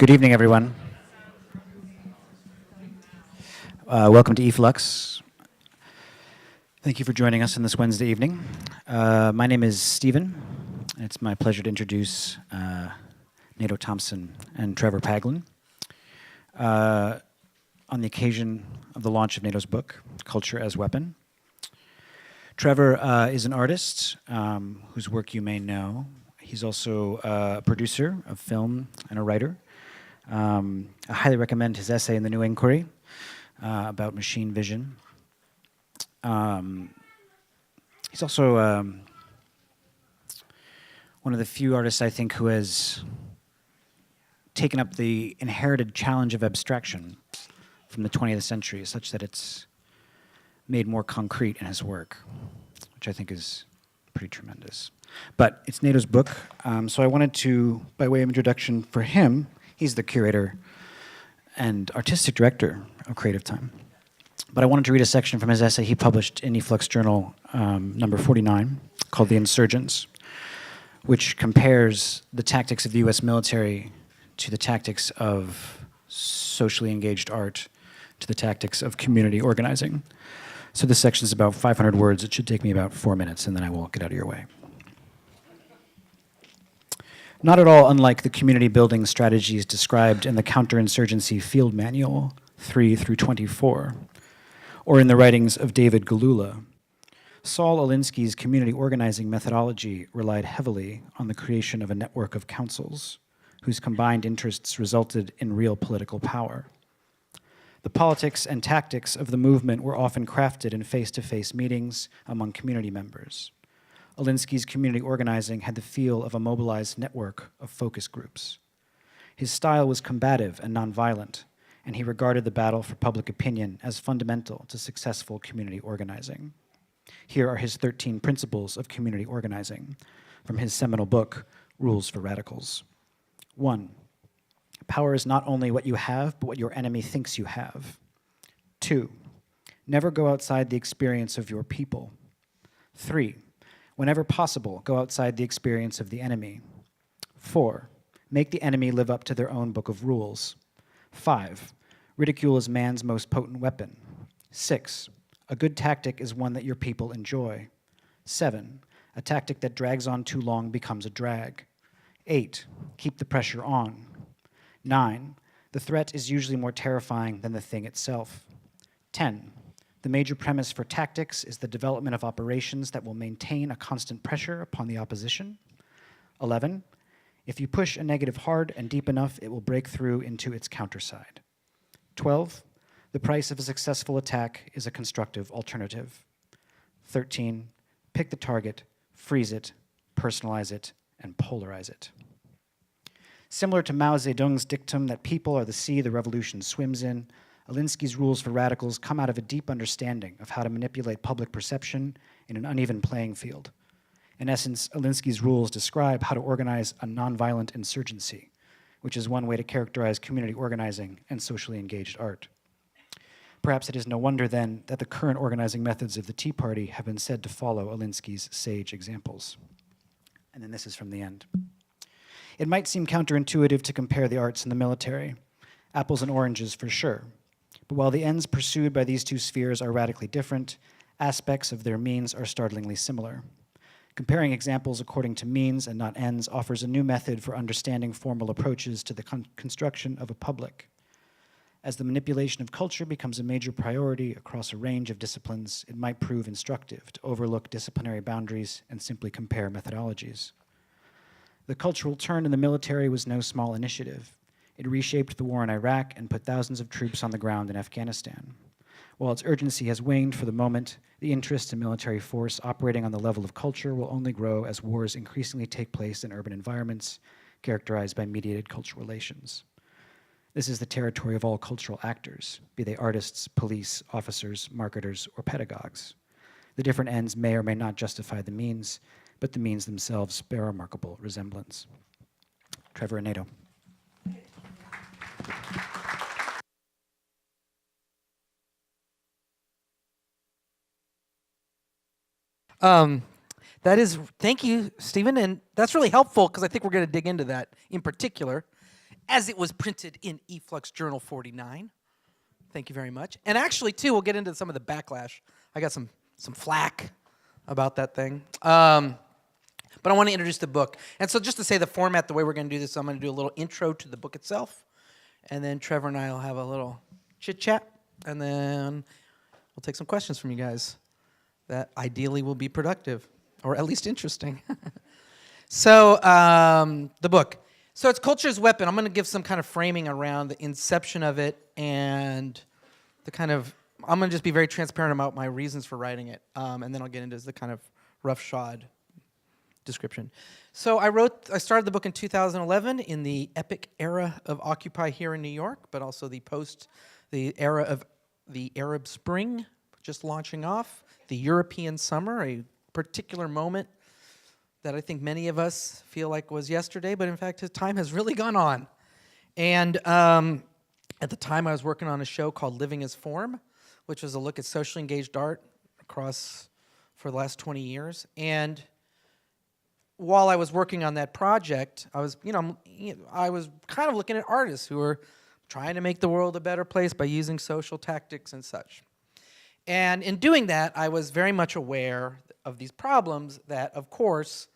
Good evening, everyone. Welcome to e-flux. Thank you for joining us on this Wednesday evening. My name is Stephen. It's my pleasure to introduce Nato, Thompson, and Trevor Paglin on the occasion of the launch of Nato's book, Culture as Weapon. Trevor is an artist whose work you may know. He's also a producer of film and a writer. I highly recommend his essay in the New Inquiry about machine vision. He's also one of the few artists, I think, who has taken up the inherited challenge of abstraction from the 20th century, such that it's made more concrete in his work, which I think is pretty tremendous. But it's Nato's book, so I wanted to, by way of introduction for him, he's the curator and artistic director of Creative Time. But I wanted to read a section from his essay he published in e-flux Journal number 49, called The Insurgents, which compares the tactics of the US military to the tactics of socially engaged art, to the tactics of community organizing. So this section is about 500 words. It should take me about 4 minutes, and then I will get out of your way. Not at all unlike the community building strategies described in the Counterinsurgency Field Manual 3 through 24, or in the writings of David Galula, Saul Alinsky's community organizing methodology relied heavily on the creation of a network of councils whose combined interests resulted in real political power. The politics and tactics of the movement were often crafted in face-to-face meetings among community members. Alinsky's community organizing had the feel of a mobilized network of focus groups. His style was combative and nonviolent, and he regarded the battle for public opinion as fundamental to successful community organizing. Here are his 13 principles of community organizing from his seminal book, Rules for Radicals. 1. Power is not only what you have, but what your enemy thinks you have. 2. Never go outside the experience of your people. 3. Whenever possible, go outside the experience of the enemy. 4. Make the enemy live up to their own book of rules. 5. Ridicule is man's most potent weapon. 6. A good tactic is one that your people enjoy. 7. A tactic that drags on too long becomes a drag. 8. Keep the pressure on. 9. The threat is usually more terrifying than the thing itself. 10. The major premise for tactics is the development of operations that will maintain a constant pressure upon the opposition. 11. If you push a negative hard and deep enough, it will break through into its counterside. 12. The price of a successful attack is a constructive alternative. 13. Pick the target, freeze it, personalize it, and polarize it. Similar to Mao Zedong's dictum that people are the sea the revolution swims in, Alinsky's rules for radicals come out of a deep understanding of how to manipulate public perception in an uneven playing field. In essence, Alinsky's rules describe how to organize a nonviolent insurgency, which is one way to characterize community organizing and socially engaged art. Perhaps it is no wonder, then, that the current organizing methods of the Tea Party have been said to follow Alinsky's sage examples. And then this is from the end. It might seem counterintuitive to compare the arts and the military. Apples and oranges, for sure. But while the ends pursued by these two spheres are radically different, aspects of their means are startlingly similar. Comparing examples according to means and not ends offers a new method for understanding formal approaches to the construction of a public. As the manipulation of culture becomes a major priority across a range of disciplines, it might prove instructive to overlook disciplinary boundaries and simply compare methodologies. The cultural turn in the military was no small initiative. It reshaped the war in Iraq and put thousands of troops on the ground in Afghanistan. While its urgency has waned for the moment, the interest in military force operating on the level of culture will only grow as wars increasingly take place in urban environments characterized by mediated cultural relations. This is the territory of all cultural actors, be they artists, police, officers, marketers, or pedagogues. The different ends may or may not justify the means, but the means themselves bear a remarkable resemblance. Trevor and Nato. Thank you, Stephen, and that's really helpful because I think we're going to dig into that in particular. as it was printed in e-flux Journal 49. Thank you very much. And actually, too, we'll get into some of the backlash. I got some flack about that thing. But I want to introduce the book. And so just to say the format, the way we're going to do this, I'm going to do a little intro to the book itself. And then Trevor and I will have a little chit-chat. And then we'll take some questions from you guys that ideally will be productive, or at least interesting. So the book. So it's Culture's Weapon. I'm going to give some kind of framing around the inception of it and the kind of, I'm going to just be very transparent about my reasons for writing it. And then I'll get into the kind of roughshod description. So I started the book in 2011 in the epic era of Occupy here in New York, but also the era of the Arab Spring, just launching off, the European summer, a particular moment that I think many of us feel like was yesterday, but in fact, his time has really gone on. And at the time, I was working on a show called Living as Form, which was a look at socially engaged art across for the last 20 years. And while I was working on that project, I was kind of looking at artists who were trying to make the world a better place by using social tactics and such. And in doing that, I was very much aware of these problems that, of course,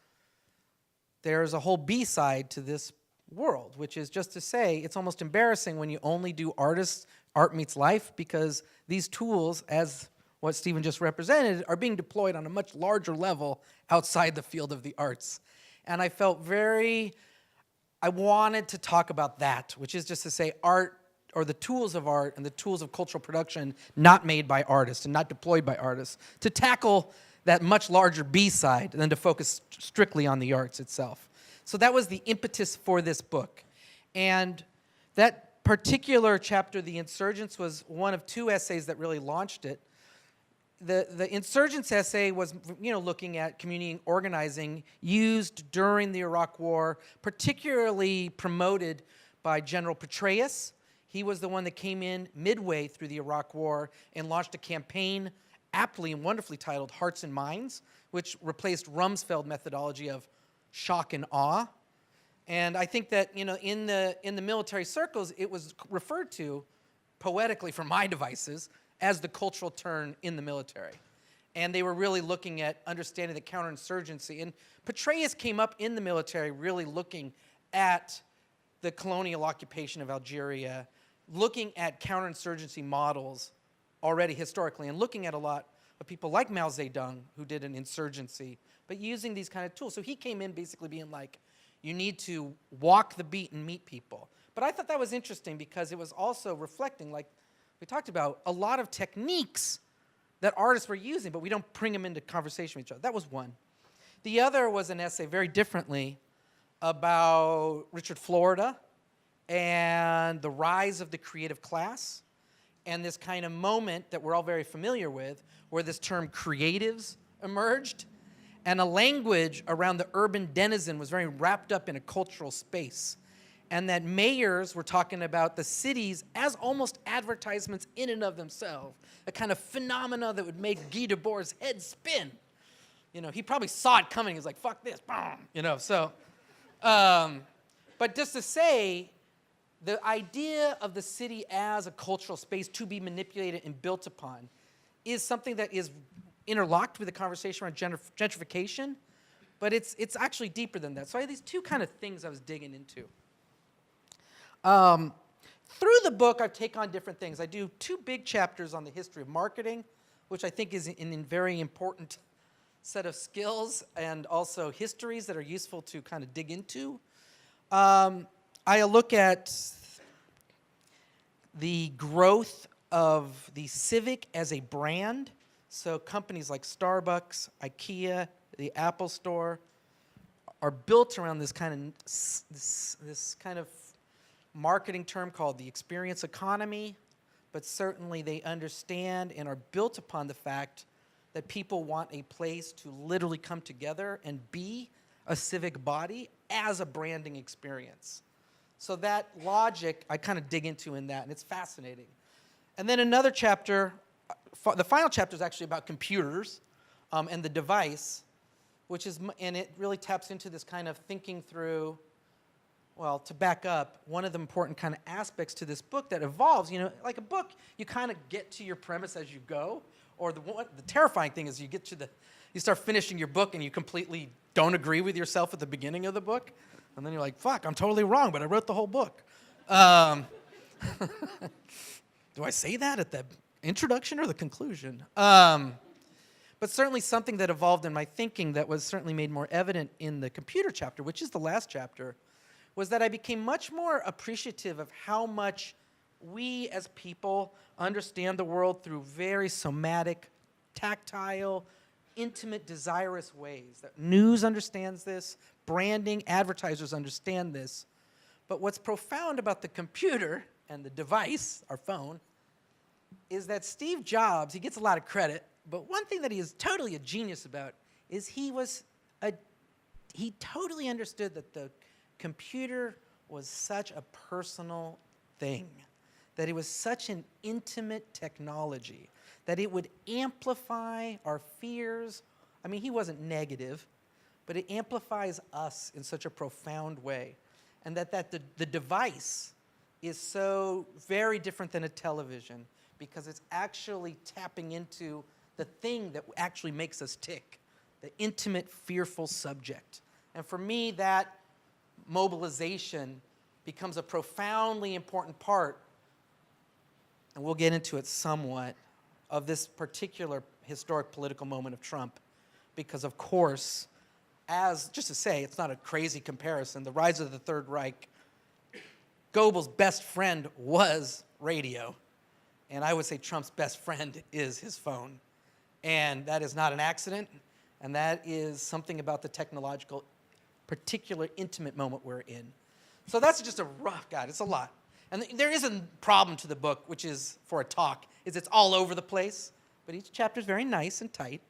there's a whole B-side to this world, which is just to say it's almost embarrassing when you only do art meets life, because these tools, as what Stephen just represented, are being deployed on a much larger level outside the field of the arts. And I felt I wanted to talk about that, which is just to say art, or the tools of art and the tools of cultural production not made by artists and not deployed by artists, to tackle that much larger B-side than to focus strictly on the arts itself. So that was the impetus for this book. And that particular chapter, The Insurgents, was one of two essays that really launched it. The Insurgents essay was, looking at community organizing used during the Iraq War, particularly promoted by General Petraeus. He was the one that came in midway through the Iraq War and launched a campaign aptly and wonderfully titled Hearts and Minds, which replaced Rumsfeld methodology of shock and awe. And I think that, in the military circles, it was referred to poetically from my devices as the cultural turn in the military. And they were really looking at understanding the counterinsurgency. And Petraeus came up in the military really looking at the colonial occupation of Algeria, looking at counterinsurgency models already historically, and looking at a lot of people like Mao Zedong who did an insurgency, but using these kind of tools. So he came in basically being like, you need to walk the beat and meet people. But I thought that was interesting because it was also reflecting, like we talked about, a lot of techniques that artists were using, but we don't bring them into conversation with each other. That was one. The other was an essay very differently about Richard Florida and the rise of the creative class, and this kind of moment that we're all very familiar with, where this term creatives emerged, and a language around the urban denizen was very wrapped up in a cultural space. And that mayors were talking about the cities as almost advertisements in and of themselves, a kind of phenomena that would make Guy Debord's head spin. He probably saw it coming. He was like, fuck this, boom, so. But just to say, the idea of the city as a cultural space to be manipulated and built upon is something that is interlocked with the conversation around gentrification, but it's actually deeper than that. So I had these two kind of things I was digging into. Through the book, I take on different things. I do two big chapters on the history of marketing, which I think is a very important set of skills and also histories that are useful to kind of dig into. I look at the growth of the civic as a brand. So companies like Starbucks, IKEA, the Apple Store are built around this kind of marketing term called the experience economy, but certainly they understand and are built upon the fact that people want a place to literally come together and be a civic body as a branding experience. So that logic I kind of dig into in that, and it's fascinating. And then another chapter, the final chapter is actually about computers and the device, and it really taps into this kind of thinking through, Well, to back up, one of the important kind of aspects to this book that evolves, like a book, you kind of get to your premise as you go. Or the terrifying thing is you start finishing your book and you completely don't agree with yourself at the beginning of the book. And then you're like, fuck, I'm totally wrong, but I wrote the whole book. Do I say that at the introduction or the conclusion? But certainly something that evolved in my thinking that was certainly made more evident in the computer chapter, which is the last chapter, was that I became much more appreciative of how much we as people understand the world through very somatic, tactile, intimate, desirous ways. That news understands this, branding, advertisers understand this. But what's profound about the computer and the device, our phone, is that Steve Jobs, he gets a lot of credit, but one thing that he is totally a genius about is he totally understood that the computer was such a personal thing, that it was such an intimate technology, that it would amplify our fears. I mean, he wasn't negative, but it amplifies us in such a profound way. And that the device is so very different than a television because it's actually tapping into the thing that actually makes us tick, the intimate, fearful subject. And for me, that mobilization becomes a profoundly important part, and we'll get into it somewhat, of this particular historic political moment of Trump. Because, of course, just to say, it's not a crazy comparison, the rise of the Third Reich, Goebbels' best friend was radio. And I would say Trump's best friend is his phone. And that is not an accident, and that is something about the technological, particular intimate moment we're in. So that's just a rough, God, it's a lot. And there is a problem to the book, which is, for a talk, is it's all over the place, but each chapter is very nice and tight.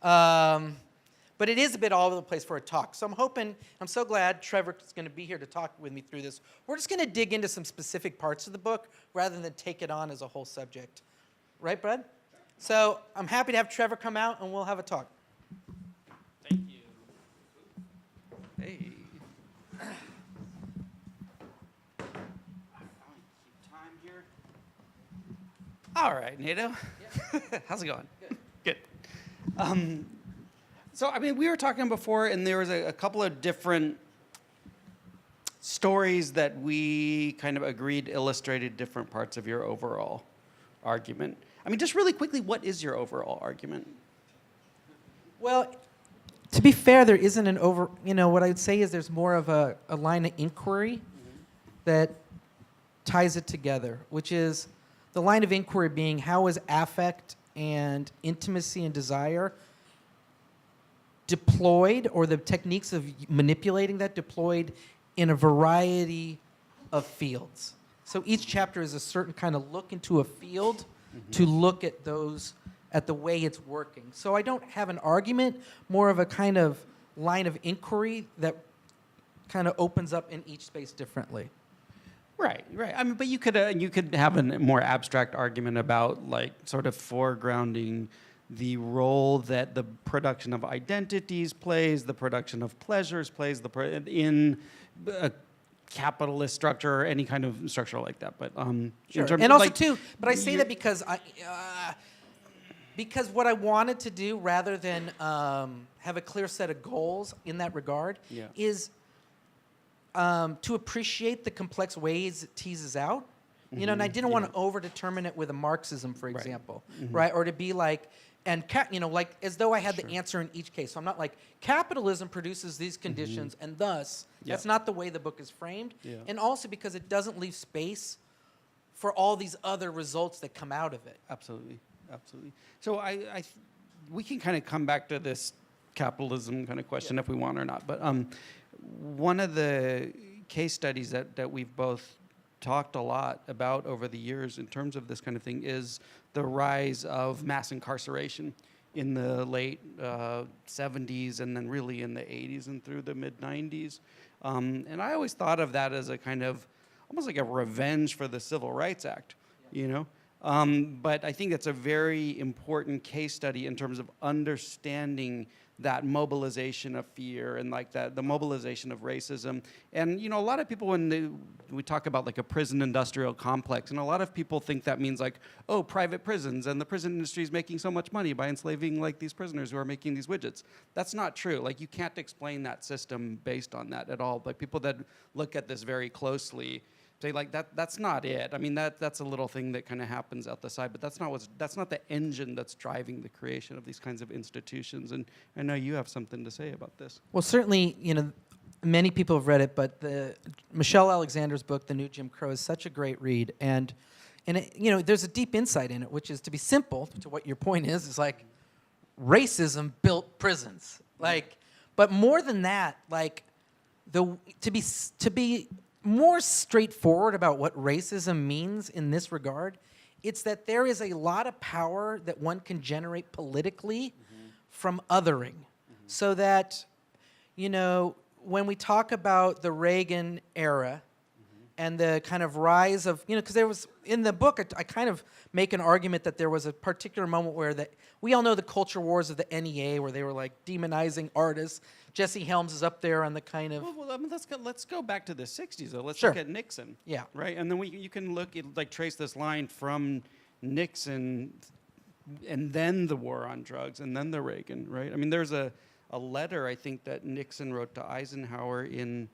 But it is a bit all over the place for a talk. So I'm so glad Trevor is going to be here to talk with me through this. We're just going to dig into some specific parts of the book rather than take it on as a whole subject. Right, Brad? So I'm happy to have Trevor come out, and we'll have a talk. Thank you. Hey. Keep time here. All right, Nato. Yeah. How's it going? Good. So, I mean, we were talking before, and there was a couple of different stories that we kind of agreed illustrated different parts of your overall argument. I mean, just really quickly, what is your overall argument? Well, to be fair, there isn't what I would say is there's more of a line of inquiry that ties it together, which is the line of inquiry being how is affect and intimacy and desire deployed, or the techniques of manipulating that deployed in a variety of fields. So each chapter is a certain kind of look into a field to look at the way it's working. So I don't have an argument, more of a kind of line of inquiry that kind of opens up in each space differently. Right. I mean, but you could have a more abstract argument about, like, sort of foregrounding the role that the production of identities plays, the production of pleasures plays, in a capitalist structure or any kind of structure like that. But sure. In terms and of, also like, too, but I say that because because what I wanted to do, rather than have a clear set of goals in that regard, is to appreciate the complex ways it teases out. You know, and I didn't want to over-determine it with a Marxism, for example, right? Or to be like, like as though I had the answer in each case. So I'm not like, capitalism produces these conditions, and thus, that's not the way the book is framed. And also because it doesn't leave space for all these other results that come out of it. Absolutely. So we can kind of come back to this capitalism kind of question if we want or not. But one of the case studies that we've both talked a lot about over the years in terms of this kind of thing is the rise of mass incarceration in the late 70s and then really in the 80s and through the mid-90s. And I always thought of that as a kind of almost like a revenge for the Civil Rights Act, you know? But I think it's a very important case study in terms of understanding that mobilization of fear and like that the mobilization of racism. And a lot of people we talk about like a prison industrial complex, and a lot of people think that means like, oh, private prisons and the prison industry is making so much money by enslaving like these prisoners who are making these widgets. That's not true. Like you can't explain that system based on that at all. But people that look at this very closely say like that's not it. I mean that's a little thing that kind of happens out the side, but that's not the engine that's driving the creation of these kinds of institutions. And I know you have something to say about this. Well, certainly, many people have read it, but Michelle Alexander's book, The New Jim Crow, is such a great read, and it, there's a deep insight in it, which is, to be simple to what your point is like racism built prisons, but more than that, like to be more straightforward about what racism means in this regard, it's that there is a lot of power that one can generate politically from othering. So that, when we talk about the Reagan era and the kind of rise of, because there was, in the book, I kind of make an argument that there was a particular moment where we all know the culture wars of the NEA, where they were like demonizing artists. Jesse Helms is up there on the kind of... Well, I mean, let's go back to the 60s, though. Let's Sure. look at Nixon. Yeah. Right? And then you can look at, trace this line from Nixon and then the war on drugs and then the Reagan, right? I mean, there's a letter, I think, that Nixon wrote to Eisenhower in,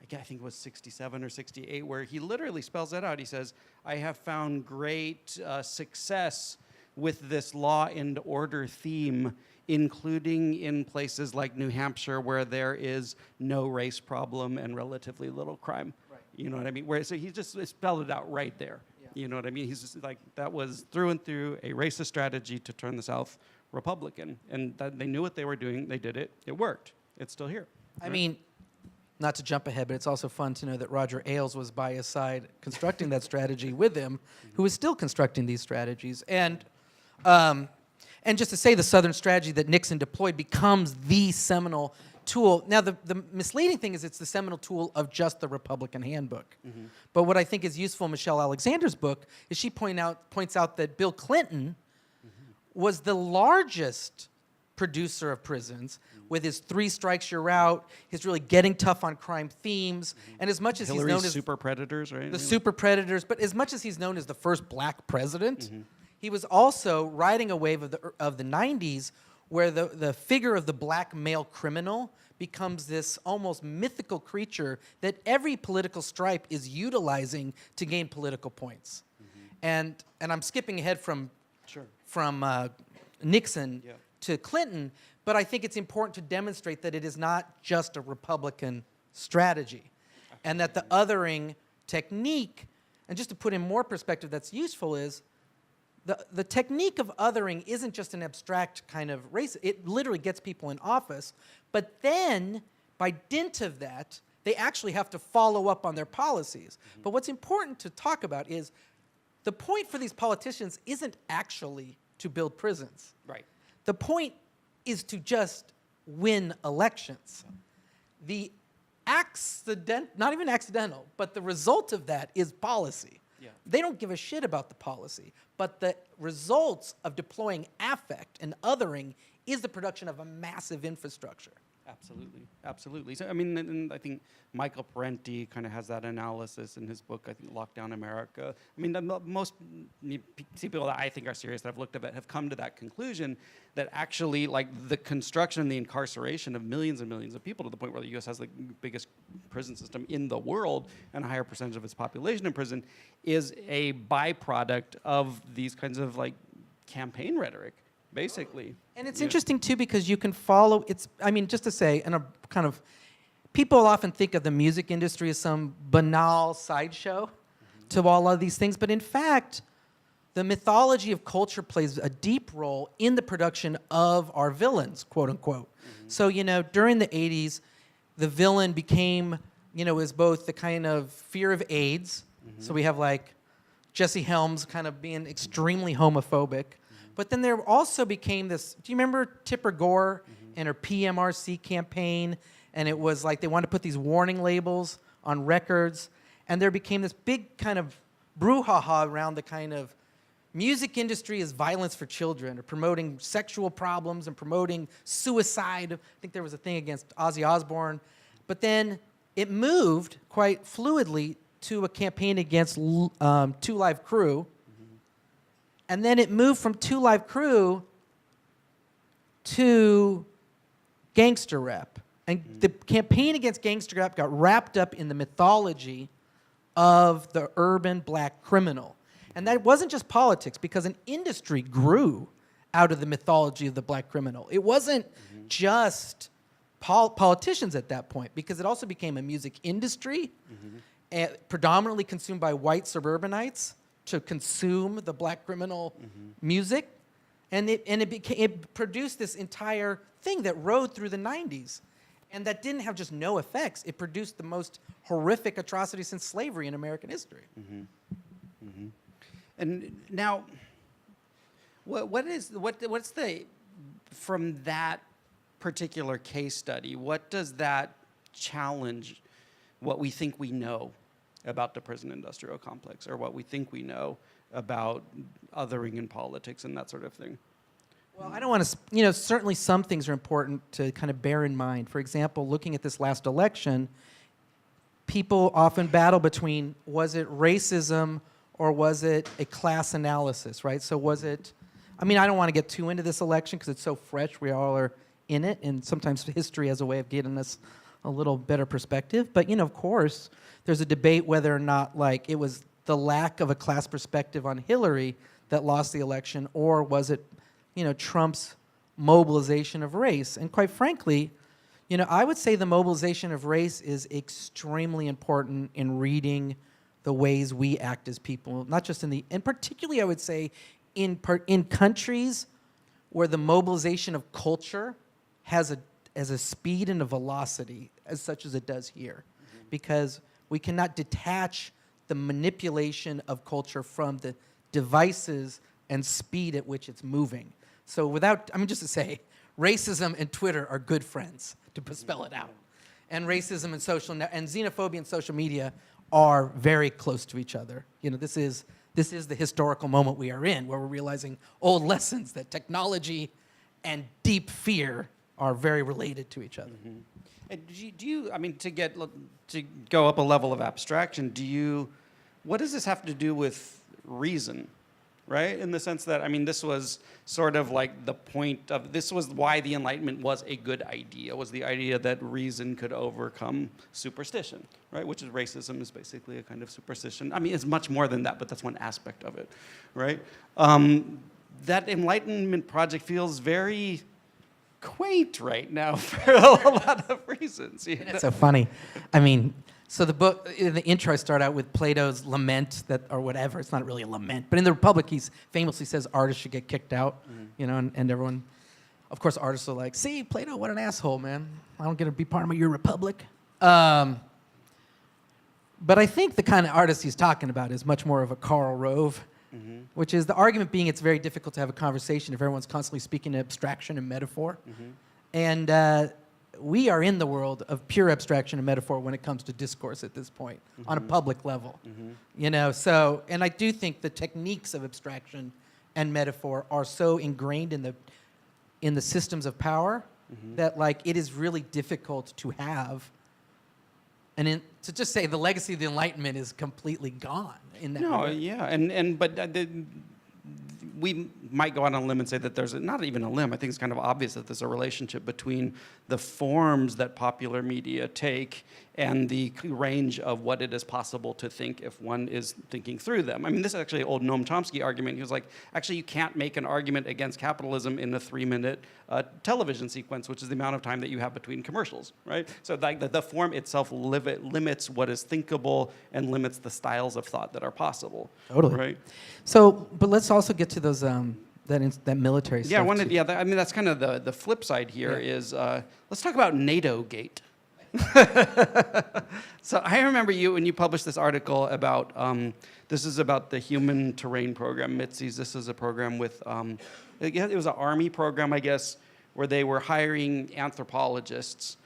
I think it was 67 or 68, where he literally spells that out. He says, I have found great success with this law and order theme, including in places like New Hampshire where there is no race problem and relatively little crime. Right. You know what I mean? So he just spelled it out right there. Yeah. You know what I mean? He's just like, that was through and through a racist strategy to turn the South Republican. And they knew what they were doing. They did it. It worked. It's still here. I mean, not to jump ahead, but it's also fun to know that Roger Ailes was by his side constructing that strategy with him, who is still constructing these strategies. And just to say, the Southern strategy that Nixon deployed becomes the seminal tool. Now, the misleading thing is it's the seminal tool of just the Republican handbook. But what I think is useful in Michelle Alexander's book is she points out that Bill Clinton was the largest producer of prisons with his 3 strikes you're out, his really getting tough on crime themes, and as much as Hillary's he's known as super predators, right? the super predators, but as much as he's known as the first black president, he was also riding a wave of the 90s where the figure of the black male criminal becomes this almost mythical creature that every political stripe is utilizing to gain political points. And I'm skipping ahead from Nixon to Clinton, but I think it's important to demonstrate that it is not just a Republican strategy. And that the othering technique, and just to put in more perspective that's useful, is the technique of othering isn't just an abstract kind of race. It literally gets people in office. But then, by dint of that, they actually have to follow up on their policies. But what's important to talk about is the point for these politicians isn't actually to build prisons. Right. The point is to just win elections. The not even accidental, but the result of that is policy. Yeah. They don't give a shit about the policy, but the results of deploying affect and othering is the production of a massive infrastructure. Absolutely, absolutely. So, I mean, and I think Michael Parenti kind of has that analysis in his book, I think, Lockdown America. I mean, most people that I think are serious that I've looked at have come to that conclusion that actually, like, the construction and the incarceration of millions and millions of people to the point where the U.S. has the biggest prison system in the world and a higher percentage of its population in prison is a byproduct of these kinds of, like, campaign rhetoric. Basically. And it's interesting, too, because you can follow, just to say, in a kind of, people often think of the music industry as some banal sideshow to all of these things, but in fact, the mythology of culture plays a deep role in the production of our villains, quote unquote. So, during the 80s, the villain became, is both the kind of fear of AIDS, so we have like Jesse Helms kind of being extremely homophobic. But then there also became this, do you remember Tipper Gore and her PMRC campaign? And it was like they wanted to put these warning labels on records. And there became this big kind of brouhaha around the kind of music industry is violence for children, or promoting sexual problems and promoting suicide. I think there was a thing against Ozzy Osbourne. But then it moved quite fluidly to a campaign against Two Live Crew. And then it moved from Two Live Crew to gangster rap. And the campaign against gangster rap got wrapped up in the mythology of the urban black criminal. And that wasn't just politics, because an industry grew out of the mythology of the black criminal. It wasn't just politicians at that point, because it also became a music industry, predominantly consumed by white suburbanites to consume the black criminal music. And it produced this entire thing that rode through the 90s. And that didn't have just no effects. It produced the most horrific atrocity since slavery in American history. And now, what's the, from that particular case study, what does that challenge what we think we know about the prison industrial complex, or what we think we know about othering in politics and that sort of thing? Well, I don't want to, certainly some things are important to kind of bear in mind. For example, looking at this last election, people often battle between, was it racism or was it a class analysis, right? So was it, I don't want to get too into this election because it's so fresh, we all are in it, and sometimes history has a way of getting us a little better perspective. But, of course, there's a debate whether or not, it was the lack of a class perspective on Hillary that lost the election, or was it Trump's mobilization of race. And quite frankly, I would say the mobilization of race is extremely important in reading the ways we act as people, not just and particularly I would say in countries where the mobilization of culture has a speed and a velocity as such as it does here. Because we cannot detach the manipulation of culture from the devices and speed at which it's moving. So just to say, racism and Twitter are good friends, to spell it out. And racism and xenophobia and social media are very close to each other. This is the historical moment we are in, where we're realizing old lessons that technology and deep fear are very related to each other. And do you, to go up a level of abstraction, what does this have to do with reason? Right? In the sense that, this was sort of like the point of, this was why the Enlightenment was a good idea, was the idea that reason could overcome superstition, right? Which is racism is basically a kind of superstition. It's much more than that, but that's one aspect of it, right? That Enlightenment project feels very quaint right now for a lot of reasons. It's so funny. So the book, in the intro, I start out with Plato's lament, or whatever. It's not really a lament, but in the Republic, he famously says artists should get kicked out, and everyone, of course, artists are like, "See, Plato, what an asshole, man! I don't get to be part of your Republic." But I think the kind of artist he's talking about is much more of a Karl Rove, which is the argument being it's very difficult to have a conversation if everyone's constantly speaking in abstraction and metaphor, and we are in the world of pure abstraction and metaphor when it comes to discourse at this point, on a public level. So, and I do think the techniques of abstraction and metaphor are so ingrained in the systems of power that it is really difficult to have. And to just say the legacy of the Enlightenment is completely gone in that. No, yeah, but we might go out on a limb and say that there's not even a limb. I think it's kind of obvious that there's a relationship between the forms that popular media take and the range of what it is possible to think if one is thinking through them. This is actually an old Noam Chomsky argument. He was like, actually, you can't make an argument against capitalism in a 3-minute television sequence, which is the amount of time that you have between commercials, right? So the form itself limits what is thinkable and limits the styles of thought that are possible. Totally. Right? So, but let's also get to those that military stuff. That's kind of the flip side here is, let's talk about NATO Gate. So I remember when you published this article about, this is about the Human Terrain Program, MTSI's. This is a program with, it was an army program, I guess, where they were hiring anthropologists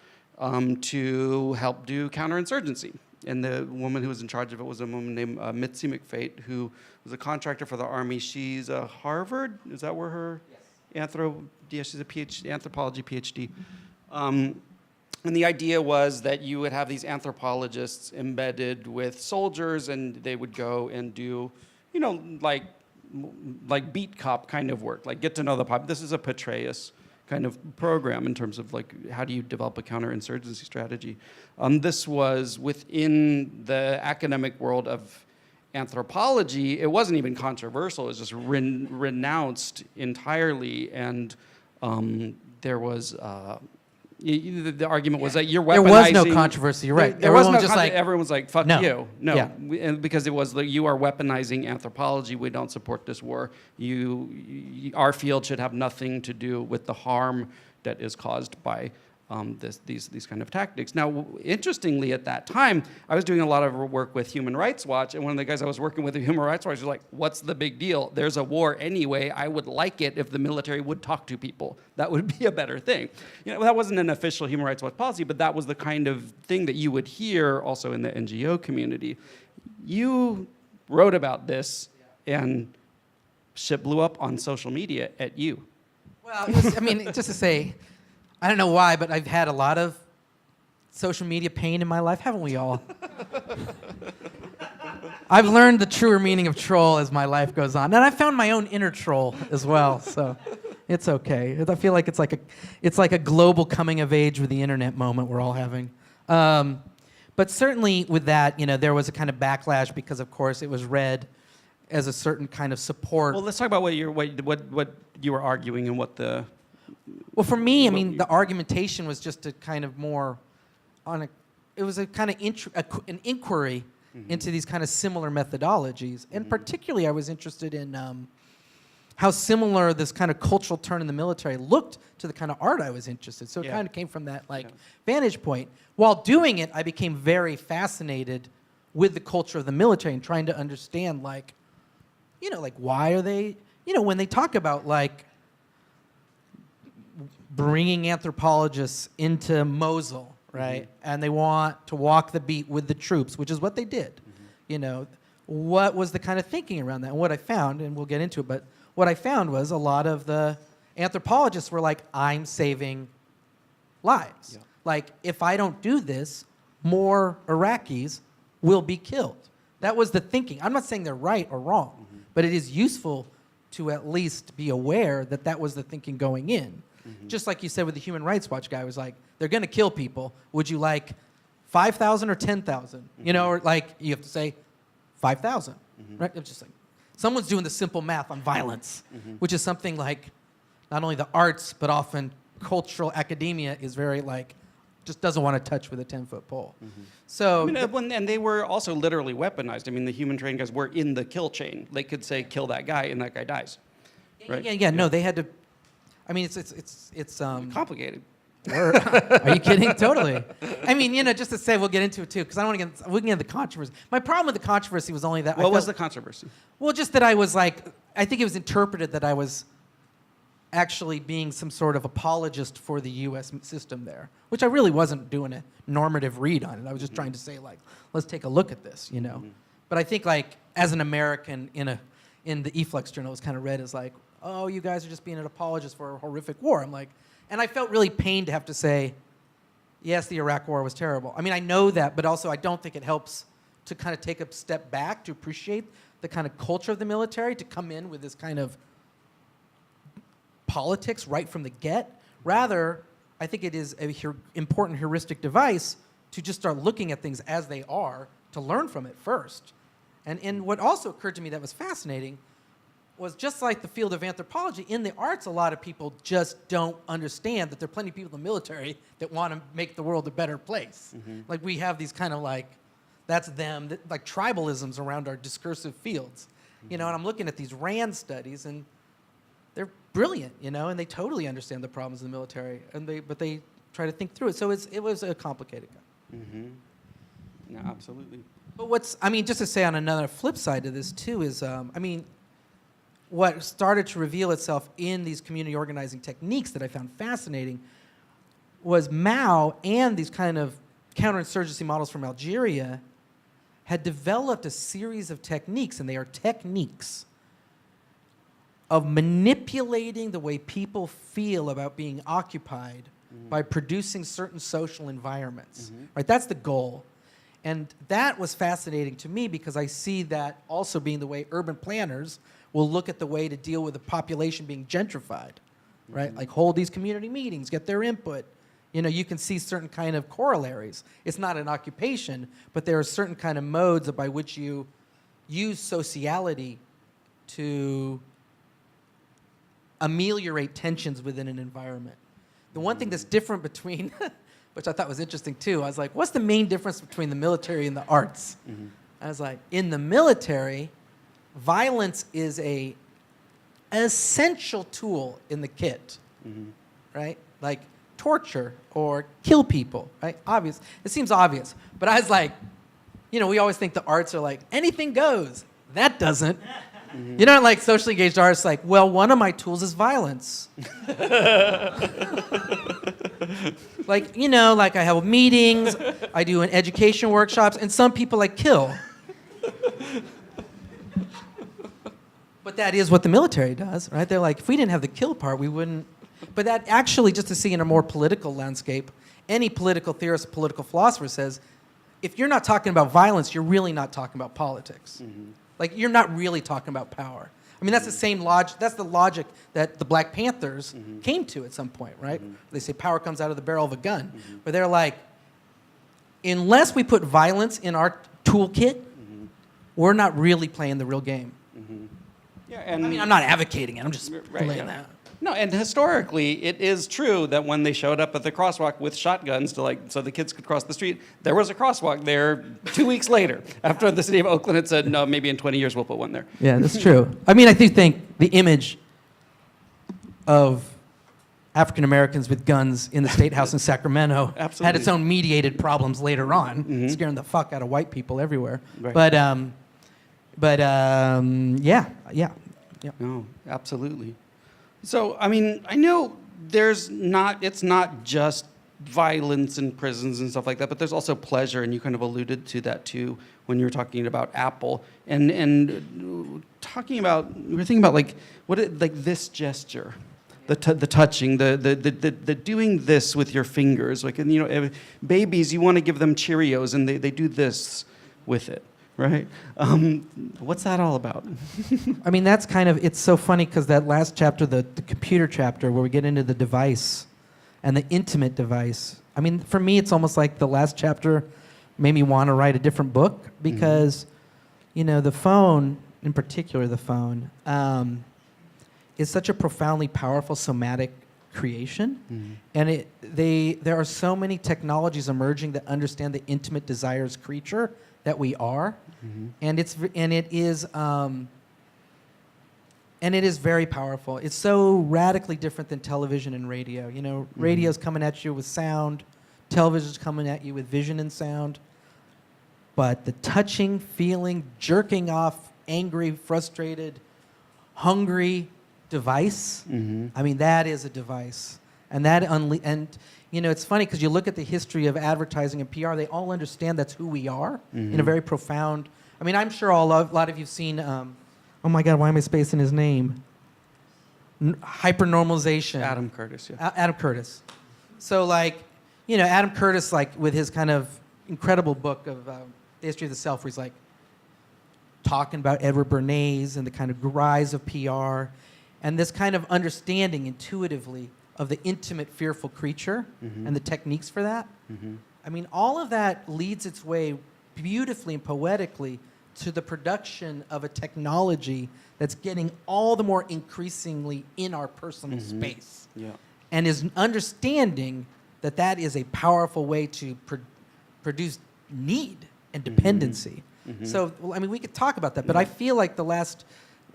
to help do counterinsurgency And the woman who was in charge of it was a woman named Mitzi McFate, who was a contractor for the Army. She's a Harvard. Is that where her she's a PhD, anthropology PhD. And the idea was that you would have these anthropologists embedded with soldiers, and they would go and do, like beat cop kind of work, like get to know the pop. This is a Petraeus kind of program in terms of like how do you develop a counterinsurgency strategy. This was within the academic world of anthropology. It wasn't even controversial. It was just renounced entirely, and there was. The argument was that you're weaponizing. There was no controversy. You're right. There was no just like everyone was like, "Fuck no. you." No, Yeah. Because it was like you are weaponizing anthropology. We don't support this war. Our field should have nothing to do with the harm that is caused by these kind of tactics. Now, interestingly, at that time, I was doing a lot of work with Human Rights Watch, and one of the guys I was working with at Human Rights Watch was like, "What's the big deal? There's a war anyway. I would like it if the military would talk to people. That would be a better thing." That wasn't an official Human Rights Watch policy, but that was the kind of thing that you would hear also in the NGO community. You wrote about this, and shit blew up on social media at you. Well, just to say, I don't know why, but I've had a lot of social media pain in my life, haven't we all? I've learned the truer meaning of troll as my life goes on, and I found my own inner troll as well. So it's okay. I feel like it's like a global coming of age with the internet moment we're all having. But certainly with that, there was a kind of backlash because, of course, it was read as a certain kind of support. Well, let's talk about what you were arguing and what the. Well, for me, the argumentation was just a kind of more it was a kind of an inquiry into these kind of similar methodologies. And particularly, I was interested in how similar this kind of cultural turn in the military looked to the kind of art I was interested in. So it kind of came from that vantage point. While doing it, I became very fascinated with the culture of the military and trying to understand, why are they, when they talk about, bringing anthropologists into Mosul, right? And they want to walk the beat with the troops, which is what they did. What was the kind of thinking around that? And what I found, and we'll get into it, but what I found was a lot of the anthropologists were like, I'm saving lives. Yeah. Like, if I don't do this, more Iraqis will be killed. That was the thinking. I'm not saying they're right or wrong, but it is useful to at least be aware that that was the thinking going in. Just like you said with the Human Rights Watch guy, was like, they're going to kill people. Would you like 5,000 or 10,000? Or you have to say 5,000, right? It's just like, someone's doing the simple math on violence, which is something like not only the arts, but often cultural academia is very just doesn't want to touch with a 10-foot pole. So, and they were also literally weaponized. The human trained guys were in the kill chain. They could say, kill that guy, and that guy dies. Right? Yeah. No, they had to. It's complicated. Are you kidding? Totally. Just to say, we'll get into it too, because I don't want to get into the controversy. My problem with the controversy was only that. What was the controversy? Well, just that I was I think it was interpreted that I was actually being some sort of apologist for the U.S. system there, which I really wasn't doing a normative read on it. I was just trying to say, let's take a look at this, But I think, as an American in the e-flux journal, it was kind of read as oh, you guys are just being an apologist for a horrific war. And I felt really pained to have to say, yes, the Iraq war was terrible. I know that, but also I don't think it helps to kind of take a step back to appreciate the kind of culture of the military, to come in with this kind of politics right from the get. Rather, I think it is an important heuristic device to just start looking at things as they are, to learn from it first. And what also occurred to me that was fascinating was, just like the field of anthropology, in the arts, a lot of people just don't understand that there are plenty of people in the military that want to make the world a better place. We have these kind of that's them, tribalisms around our discursive fields. And I'm looking at these RAND studies, and they're brilliant, and they totally understand the problems in the military, but they try to think through it. So it was a complicated guy. No, absolutely. But just to say on another flip side to this too is, what started to reveal itself in these community organizing techniques that I found fascinating was Mao and these kind of counterinsurgency models from Algeria had developed a series of techniques, and they are techniques of manipulating the way people feel about being occupied by producing certain social environments. Right? That's the goal. And that was fascinating to me because I see that also being the way urban planners will look at the way to deal with the population being gentrified, right? Like hold these community meetings, get their input. You know, you can see certain kind of corollaries. It's not an occupation, but there are certain kind of modes by which you use sociality to ameliorate tensions within an environment. The one thing that's different between, which I thought was interesting too, I was like, what's the main difference between the military and the arts? I was like, in the military, violence is an essential tool in the kit, right? Like torture or kill people, right? Obvious. It seems obvious. But I was like, you know, we always think the arts are like, anything goes. That doesn't. You know, like socially engaged artists, like, well, one of my tools is violence. Like, you know, like I have meetings, I do an education workshops, and some people I kill. But that is what the military does, right? They're like, if we didn't have the kill part, we wouldn't. But that actually, just to see in a more political landscape, any political theorist, political philosopher says, if you're not talking about violence, you're really not talking about politics. Like, you're not really talking about power. I mean, that's the same logic. That's the logic that the Black Panthers came to at some point, right? They say power comes out of the barrel of a gun. But they're like, unless we put violence in our toolkit, we're not really playing the real game. Yeah, and I mean, I'm not advocating it. I'm just laying that. No, and historically, it is true that when they showed up at the crosswalk with shotguns to so the kids could cross the street, there was a crosswalk there 2 weeks later after the city of Oakland had said, no, maybe in 20 years we'll put one there. Yeah, that's true. I mean, I do think the image of African Americans with guns in the State House in Sacramento had its own mediated problems later on, scaring the fuck out of white people everywhere. Right. But yeah. No, absolutely. So, I mean, I know it's not just violence in prisons and stuff like that, but there's also pleasure, and you kind of alluded to that too when you were talking about Apple and we were thinking about like this gesture, the touching, the doing this with your fingers, like, and you know, babies, you want to give them Cheerios and they do this with it. Right? What's that all about? I mean, that's kind of, it's so funny because that last chapter, the computer chapter, where we get into the device and the intimate device, I mean, for me, it's almost like the last chapter made me want to write a different book because, you know, the phone, in particular the phone, is such a profoundly powerful somatic creation. And there are so many technologies emerging that understand the intimate desires creature that we are, and it is very powerful. It's so radically different than television and radio. You know, radio's coming at you with sound, television's coming at you with vision and sound. But the touching, feeling, jerking off, angry, frustrated, hungry device. I mean, that is a device, and you know, it's funny because you look at the history of advertising and PR, they all understand that's who we are in a very profound... I mean, I'm sure a lot of you've seen... oh my God, why am I spacing his name? Hypernormalization. Adam Curtis, yeah. Adam Curtis. So, like, you know, Adam Curtis, like, with his kind of incredible book of the history of the self, where he's, like, talking about Edward Bernays and the kind of rise of PR and this kind of understanding intuitively of the intimate, fearful creature and the techniques for that. I mean, all of that leads its way beautifully and poetically to the production of a technology that's getting all the more increasingly in our personal space. And is understanding that that is a powerful way to produce need and dependency. So, well, I mean, we could talk about that, but I feel like the last,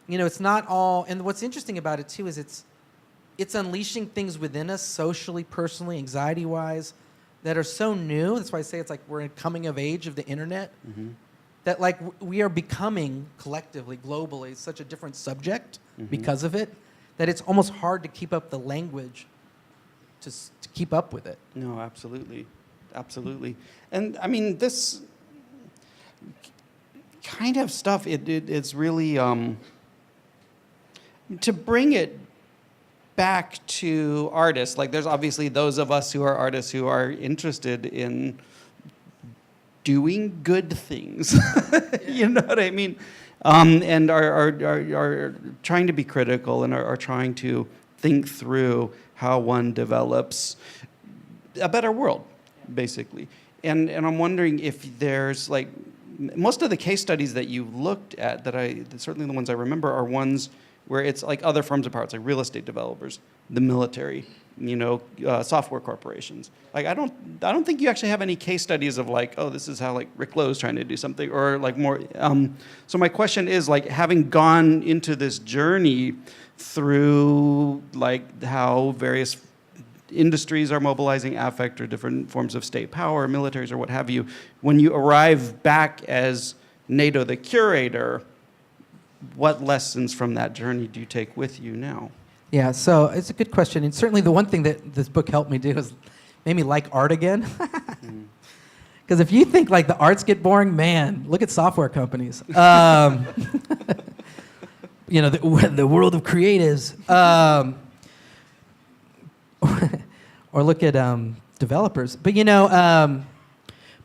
you know, it's not all, and what's interesting about it too is it's unleashing things within us socially, personally, anxiety-wise, that are so new. That's why I say it's like we're in coming of age of the internet. That like we are becoming collectively, globally, such a different subject because of it, that it's almost hard to keep up the language to keep up with it. No, absolutely. absolutely. And I mean, this kind of stuff, it's really, to bring it back to artists, like there's obviously those of us who are artists who are interested in doing good things, you know what I mean? And are trying to be critical and are trying to think through how one develops a better world, basically. And I'm wondering if there's like, most of the case studies that you've looked at, certainly the ones I remember, are ones where it's like other forms of power. It's like real estate developers, the military, software corporations. Like I don't think you actually have any case studies of like, oh, this is how like Rick Lowe's trying to do something, or like more. So my question is, like, having gone into this journey through like how various industries are mobilizing affect or different forms of state power, militaries or what have you, when you arrive back as Nato the curator, what lessons from that journey do you take with you now? Yeah, so it's a good question. And certainly the one thing that this book helped me do is made me like art again. Because if you think like the arts get boring, man, look at software companies. The world of creatives. Or look at developers. But,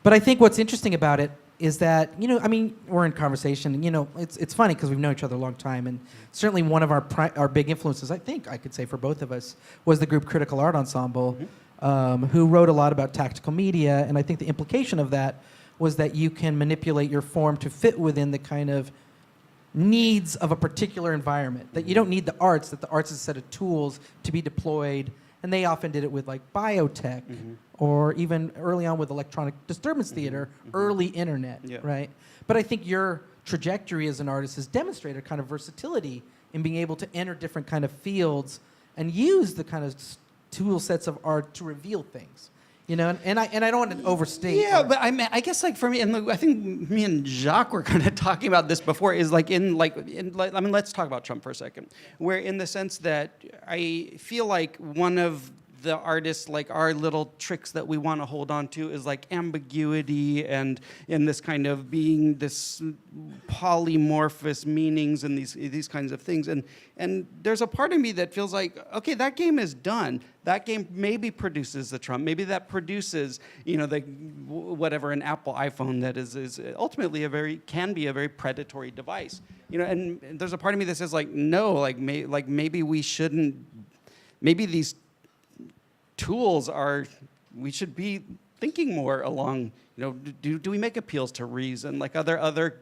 but I think what's interesting about it is that, we're in conversation, and, it's funny because we've known each other a long time, and certainly one of our big influences, I think I could say for both of us, was the group Critical Art Ensemble, who wrote a lot about tactical media, and I think the implication of that was that you can manipulate your form to fit within the kind of needs of a particular environment, that you don't need the arts, that the arts is a set of tools to be deployed, and they often did it with like biotech, or even early on with electronic disturbance theater, early internet, right? But I think your trajectory as an artist has demonstrated kind of versatility in being able to enter different kind of fields and use the kind of tool sets of art to reveal things. And I don't want to overstate. Yeah, but I guess like for me, and I think me and Jacques were kind of talking about this before. Is like let's talk about Trump for a second. Where in the sense that I feel like one of the artists, like our little tricks that we want to hold on to is like ambiguity and in this kind of being this polymorphous meanings and these kinds of things. And there's a part of me that feels like, okay, that game is done. That game maybe produces the Trump. Maybe that produces, whatever, an Apple iPhone that is ultimately can be a very predatory device. And there's a part of me that says like, no, maybe we shouldn't. Maybe these tools we should be thinking more along, do we make appeals to reason, like other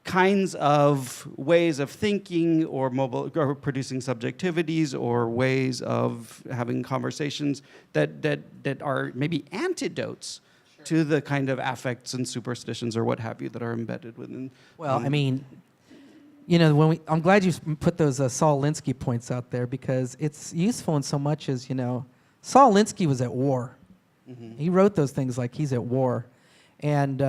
kinds of ways of thinking or producing subjectivities or ways of having conversations that are maybe antidotes to the kind of affects and superstitions or what have you that are embedded within. Well, I'm glad you put those Saul Alinsky points out there, because it's useful in so much as, Saul Alinsky was at war. He wrote those things like he's at war. And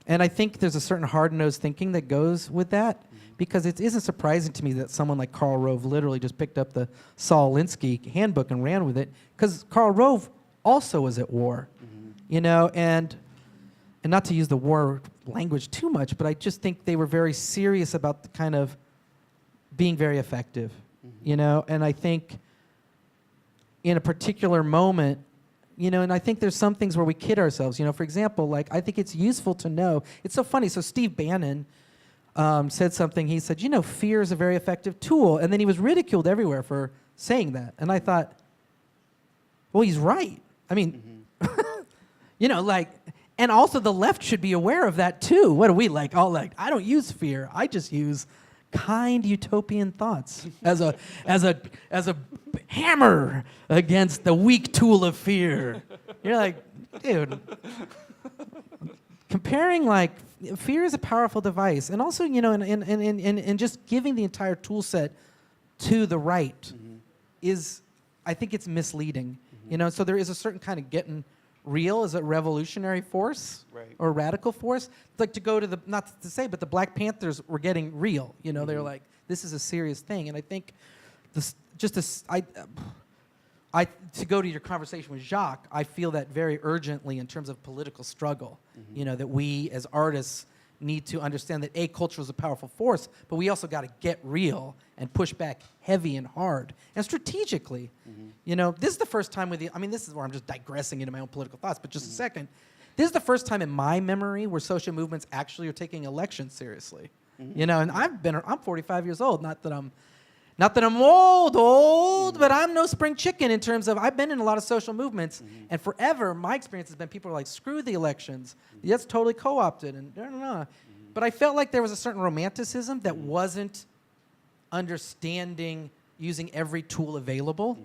I think there's a certain hard-nosed thinking that goes with that, because it isn't surprising to me that someone like Karl Rove literally just picked up the Saul Alinsky handbook and ran with it, because Karl Rove also was at war, and not to use the war language too much, but I just think they were very serious about the kind of being very effective, and I think in a particular moment, and I think there's some things where we kid ourselves, for example, like I think it's useful to know, it's so funny, so Steve Bannon said something, he said, fear is a very effective tool, and then he was ridiculed everywhere for saying that, and I thought, well, he's right. I mean, and also the left should be aware of that too. What are we like? All like, I don't use fear. I just use kind utopian thoughts as a hammer against the weak tool of fear. You're like, dude, comparing like fear is a powerful device, and also and just giving the entire tool set to the right is, I think it's misleading. So there is a certain kind of getting real as a revolutionary force, right, or radical force. Like to go to not to say, but the Black Panthers were getting real. They're like, this is a serious thing. And I think to go to your conversation with Jacques, I feel that very urgently in terms of political struggle. You know, that we as artists need to understand that culture is a powerful force, but we also got to get real and push back heavy and hard and strategically. You know, this is the first time this is where I'm just digressing into my own political thoughts, but just a second. This is the first time in my memory where social movements actually are taking elections seriously. You know, and I'm 45 years old, not that I'm old, but I'm no spring chicken in terms of I've been in a lot of social movements, and forever my experience has been people are like, screw the elections, that's totally co-opted, and But I felt like there was a certain romanticism that wasn't understanding using every tool available,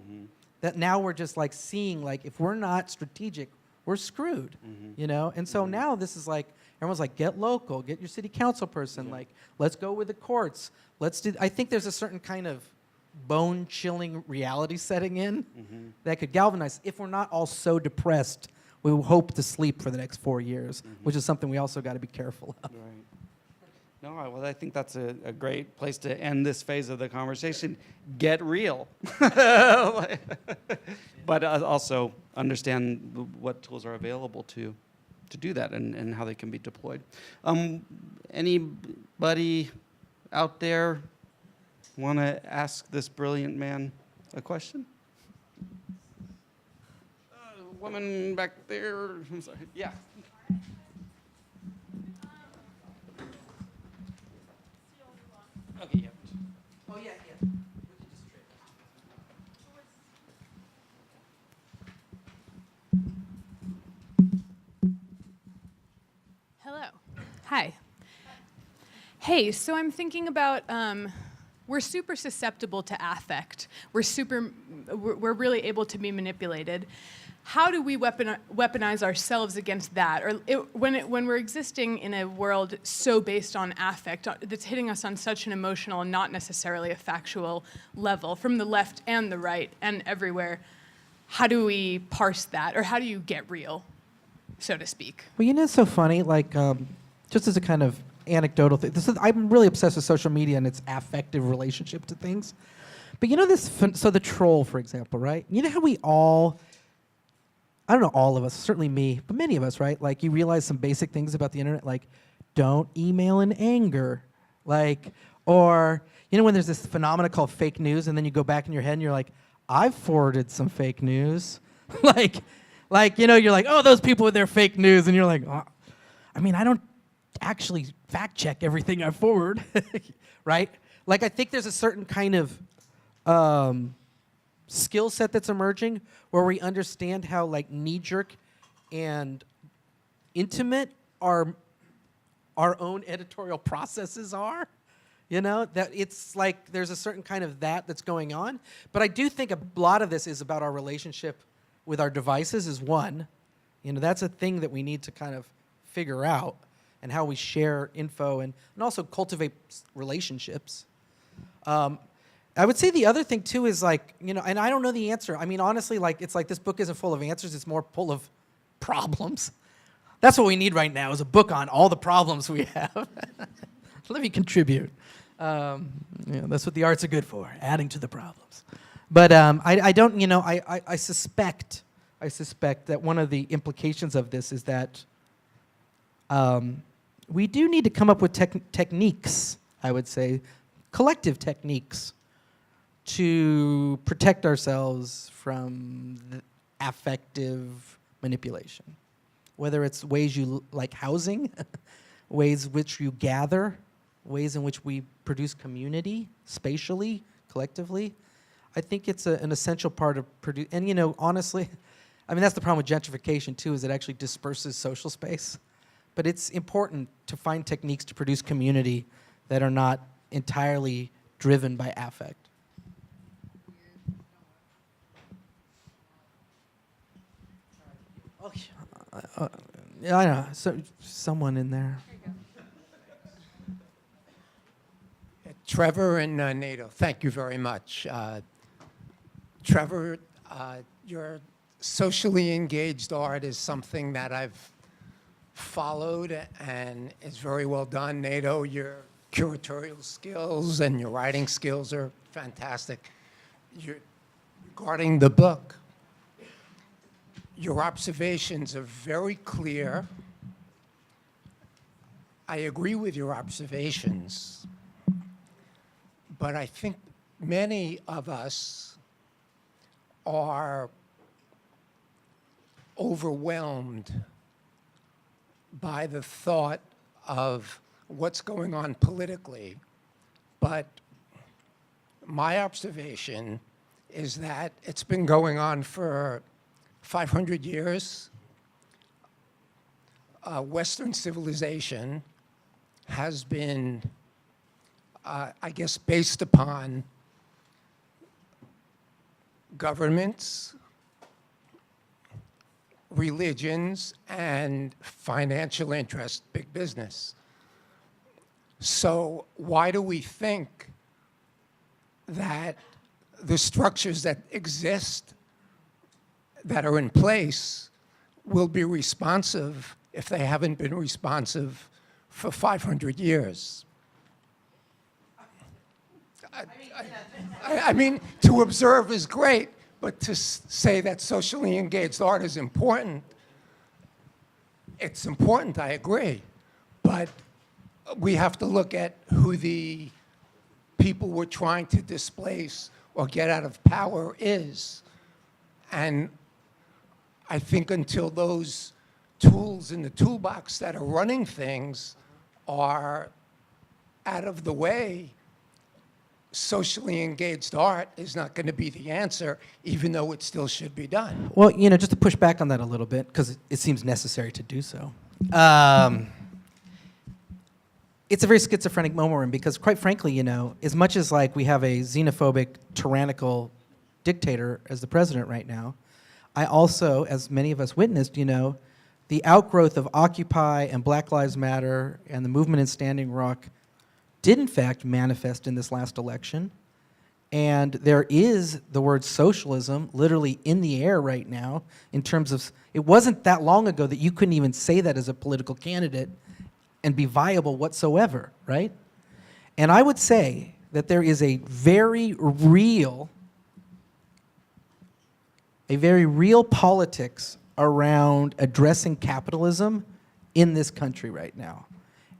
that now we're just like seeing like if we're not strategic, we're screwed, you know? And so now this is like, everyone's like, get local, get your city council person, like, let's go with the courts. I think there's a certain kind of bone-chilling reality setting in that could galvanize. If we're not all so depressed, we will hope to sleep for the next 4 years, which is something we also got to be careful of. Right. No, well, I think that's a great place to end this phase of the conversation. Get real. But also understand what tools are available to do that and how they can be deployed. Anybody out there want to ask this brilliant man a question? Woman back there. I'm sorry. Yeah. Okay, yeah. Oh, yeah. We can just trade. Hello. Hi. Hey, so I'm thinking about, we're super susceptible to affect. We're really able to be manipulated. How do we weaponize ourselves against that? Or when we're existing in a world so based on affect, that's hitting us on such an emotional and not necessarily a factual level, from the left and the right and everywhere, how do we parse that? Or how do you get real, so to speak? Well, you know, it's so funny, like, just as a kind of anecdotal thing, I'm really obsessed with social media and its affective relationship to things. But you know so the troll, for example, right? You know how we all, I don't know all of us, certainly me, but many of us, right? Like, you realize some basic things about the internet, like, don't email in anger. Like, or, you know, when there's this phenomenon called fake news, and then you go back in your head and you're like, I've forwarded some fake news. like, you know, you're like, oh, those people with their fake news, and you're like, oh. I mean, I don't actually fact check everything I forward, right? Like, I think there's a certain kind of skill set that's emerging where we understand how like knee-jerk and intimate our own editorial processes are. You know, that it's like there's a certain kind of that's going on. But I do think a lot of this is about our relationship with our devices is one. You know, that's a thing that we need to kind of figure out, and how we share info and also cultivate relationships. I would say the other thing too is like, you know, and I don't know the answer. I mean, honestly, like, it's like this book isn't full of answers, it's more full of problems. That's what we need right now, is a book on all the problems we have. Let me contribute. That's what the arts are good for, adding to the problems. But I don't, you know, I suspect that one of the implications of this is that we do need to come up with techniques, I would say, collective techniques to protect ourselves from the affective manipulation. Whether it's ways you like housing, ways which you gather, ways in which we produce community, spatially, collectively. I think it's an essential part of and you know, honestly, I mean, that's the problem with gentrification too, is it actually disperses social space. But it's important to find techniques to produce community that are not entirely driven by affect. Yeah, I know. So, someone in there. Trevor and Nato, thank you very much. Trevor, your socially engaged art is something that I've followed and is very well done. Nato, your curatorial skills and your writing skills are fantastic. You're regarding the book. Your observations are very clear. I agree with your observations, but I think many of us are overwhelmed by the thought of what's going on politically. But my observation is that it's been going on for 500 years. Western civilization has been, I guess, based upon governments, religions, and financial interests, big business. So why do we think that the structures that exist, that are in place, will be responsive if they haven't been responsive for 500 years? I mean, to observe is great, but to say that socially engaged art is important, it's important, I agree. But we have to look at who the people we're trying to displace or get out of power is. And I think until those tools in the toolbox that are running things are out of the way, socially engaged art is not going to be the answer, even though it still should be done. Well, just to push back on that a little bit, because it seems necessary to do so. It's a very schizophrenic moment we're in, because quite frankly, as much as like we have a xenophobic, tyrannical dictator as the president right now, I also, as many of us witnessed, the outgrowth of Occupy and Black Lives Matter and the movement in Standing Rock did in fact manifest in this last election. And there is the word socialism literally in the air right now, in terms of, it wasn't that long ago that you couldn't even say that as a political candidate and be viable whatsoever, right? And I would say that there is a very real politics around addressing capitalism in this country right now.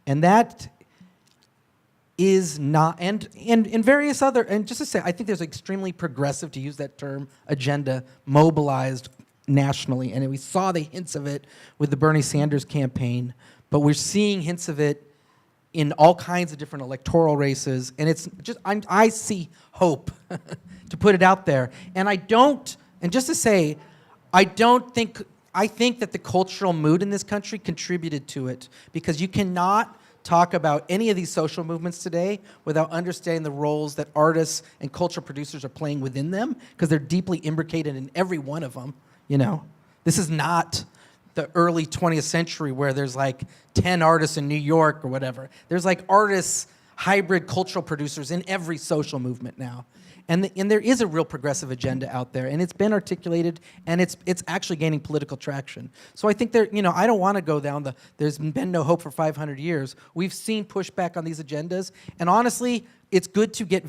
And that is not, and various other, and just to say, I think there's extremely progressive, to use that term, agenda mobilized nationally. And we saw the hints of it with the Bernie Sanders campaign, but we're seeing hints of it in all kinds of different electoral races. And it's just, I see hope, to put it out there. And just to say, I think that the cultural mood in this country contributed to it, because you cannot talk about any of these social movements today without understanding the roles that artists and cultural producers are playing within them, because they're deeply imbricated in every one of them. This is not the early 20th century where there's like 10 artists in New York or whatever. There's like artists, hybrid cultural producers in every social movement now. And there is a real progressive agenda out there, and it's been articulated, and it's actually gaining political traction. So I think I don't want to go down there's been no hope for 500 years. We've seen pushback on these agendas, and honestly, it's good to get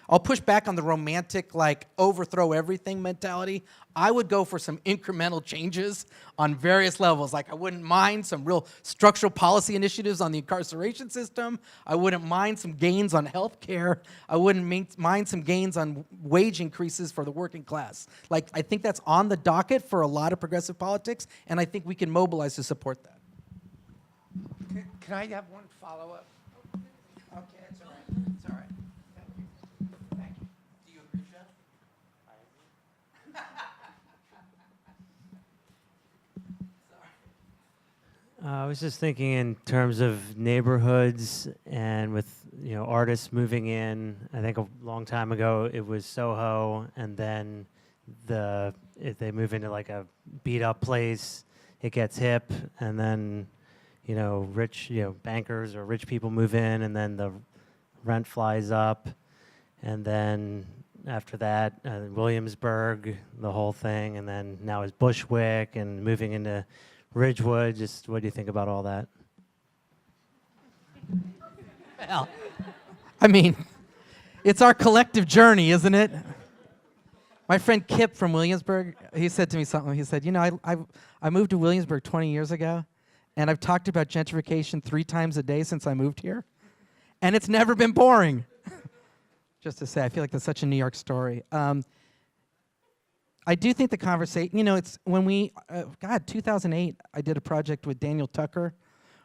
I'll push back on the romantic, like, overthrow everything mentality. I would go for some incremental changes on various levels. Like, I wouldn't mind some real structural policy initiatives on the incarceration system. I wouldn't mind some gains on health care. I wouldn't mind some gains on wage increases for the working class. Like, I think that's on the docket for a lot of progressive politics, and I think we can mobilize to support that. Can I have one follow-up? Okay, it's all right. It's all right. I was just thinking in terms of neighborhoods and with artists moving in. I think a long time ago it was Soho, and then if they move into like a beat up place, it gets hip, and then rich bankers or rich people move in, and then the rent flies up, and then after that Williamsburg, the whole thing, and then now it's Bushwick and moving into Ridgewood. Just what do you think about all that? Well, I mean, it's our collective journey, isn't it? My friend Kip from Williamsburg, he said to me something. He said, I moved to Williamsburg 20 years ago, and I've talked about gentrification 3 times a day since I moved here, and it's never been boring. Just to say, I feel like that's such a New York story. I do think the conversation, it's when 2008, I did a project with Daniel Tucker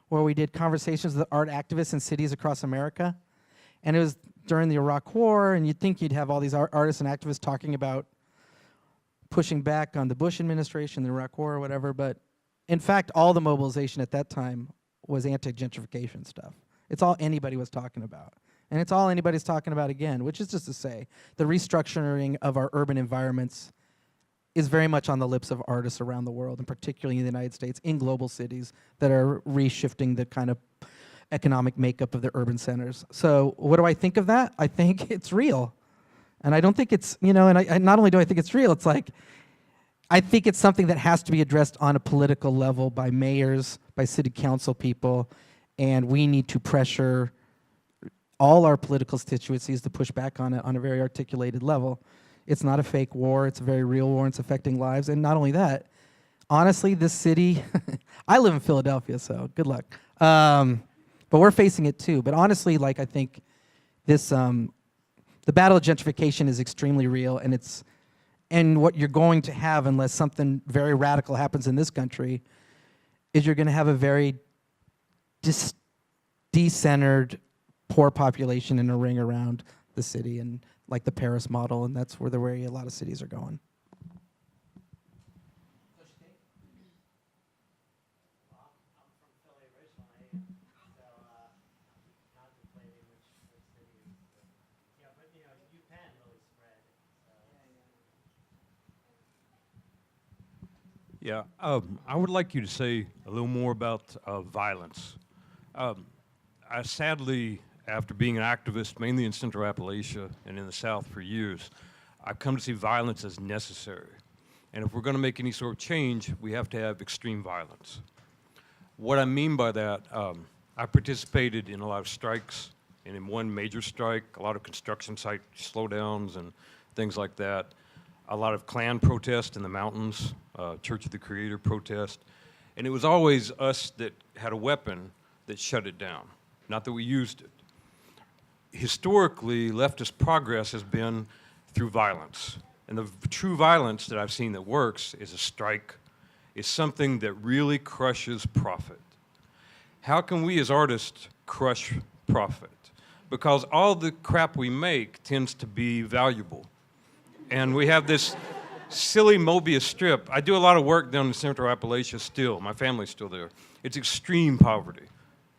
where we did conversations with art activists in cities across America. And it was during the Iraq War, and you'd think you'd have all these artists and activists talking about pushing back on the Bush administration, the Iraq War, or whatever. But in fact, all the mobilization at that time was anti-gentrification stuff. It's all anybody was talking about. And it's all anybody's talking about again, which is just to say the restructuring of our urban environments is very much on the lips of artists around the world, and particularly in the United States, in global cities that are reshifting the kind of economic makeup of the urban centers. So what do I think of that? I think it's real. And I don't think it's, and I not only do I think it's real, it's like, I think it's something that has to be addressed on a political level by mayors, by city council people, and we need to pressure all our political constituencies to push back on it on a very articulated level. It's not a fake war, it's a very real war, and it's affecting lives. And not only that, honestly, this city, I live in Philadelphia, so good luck. But we're facing it too. But honestly, I think this, the battle of gentrification is extremely real, and what you're going to have, unless something very radical happens in this country, is you're going to have a very decentered, poor population in a ring around the city, and like the Paris model, and that's where a lot of cities are going. Yeah, I would like you to say a little more about violence. I sadly, after being an activist mainly in Central Appalachia and in the South for years, I've come to see violence as necessary. And if we're going to make any sort of change, we have to have extreme violence. What I mean by that, I participated in a lot of strikes, and in one major strike, a lot of construction site slowdowns and things like that. A lot of Klan protests in the mountains, Church of the Creator protest. And it was always us that had a weapon that shut it down, not that we used it. Historically, leftist progress has been through violence. And the true violence that I've seen that works is a strike, is something that really crushes profit. How can we as artists crush profit? Because all the crap we make tends to be valuable. And we have this silly Mobius strip. I do a lot of work down in Central Appalachia still. My family's still there. It's extreme poverty.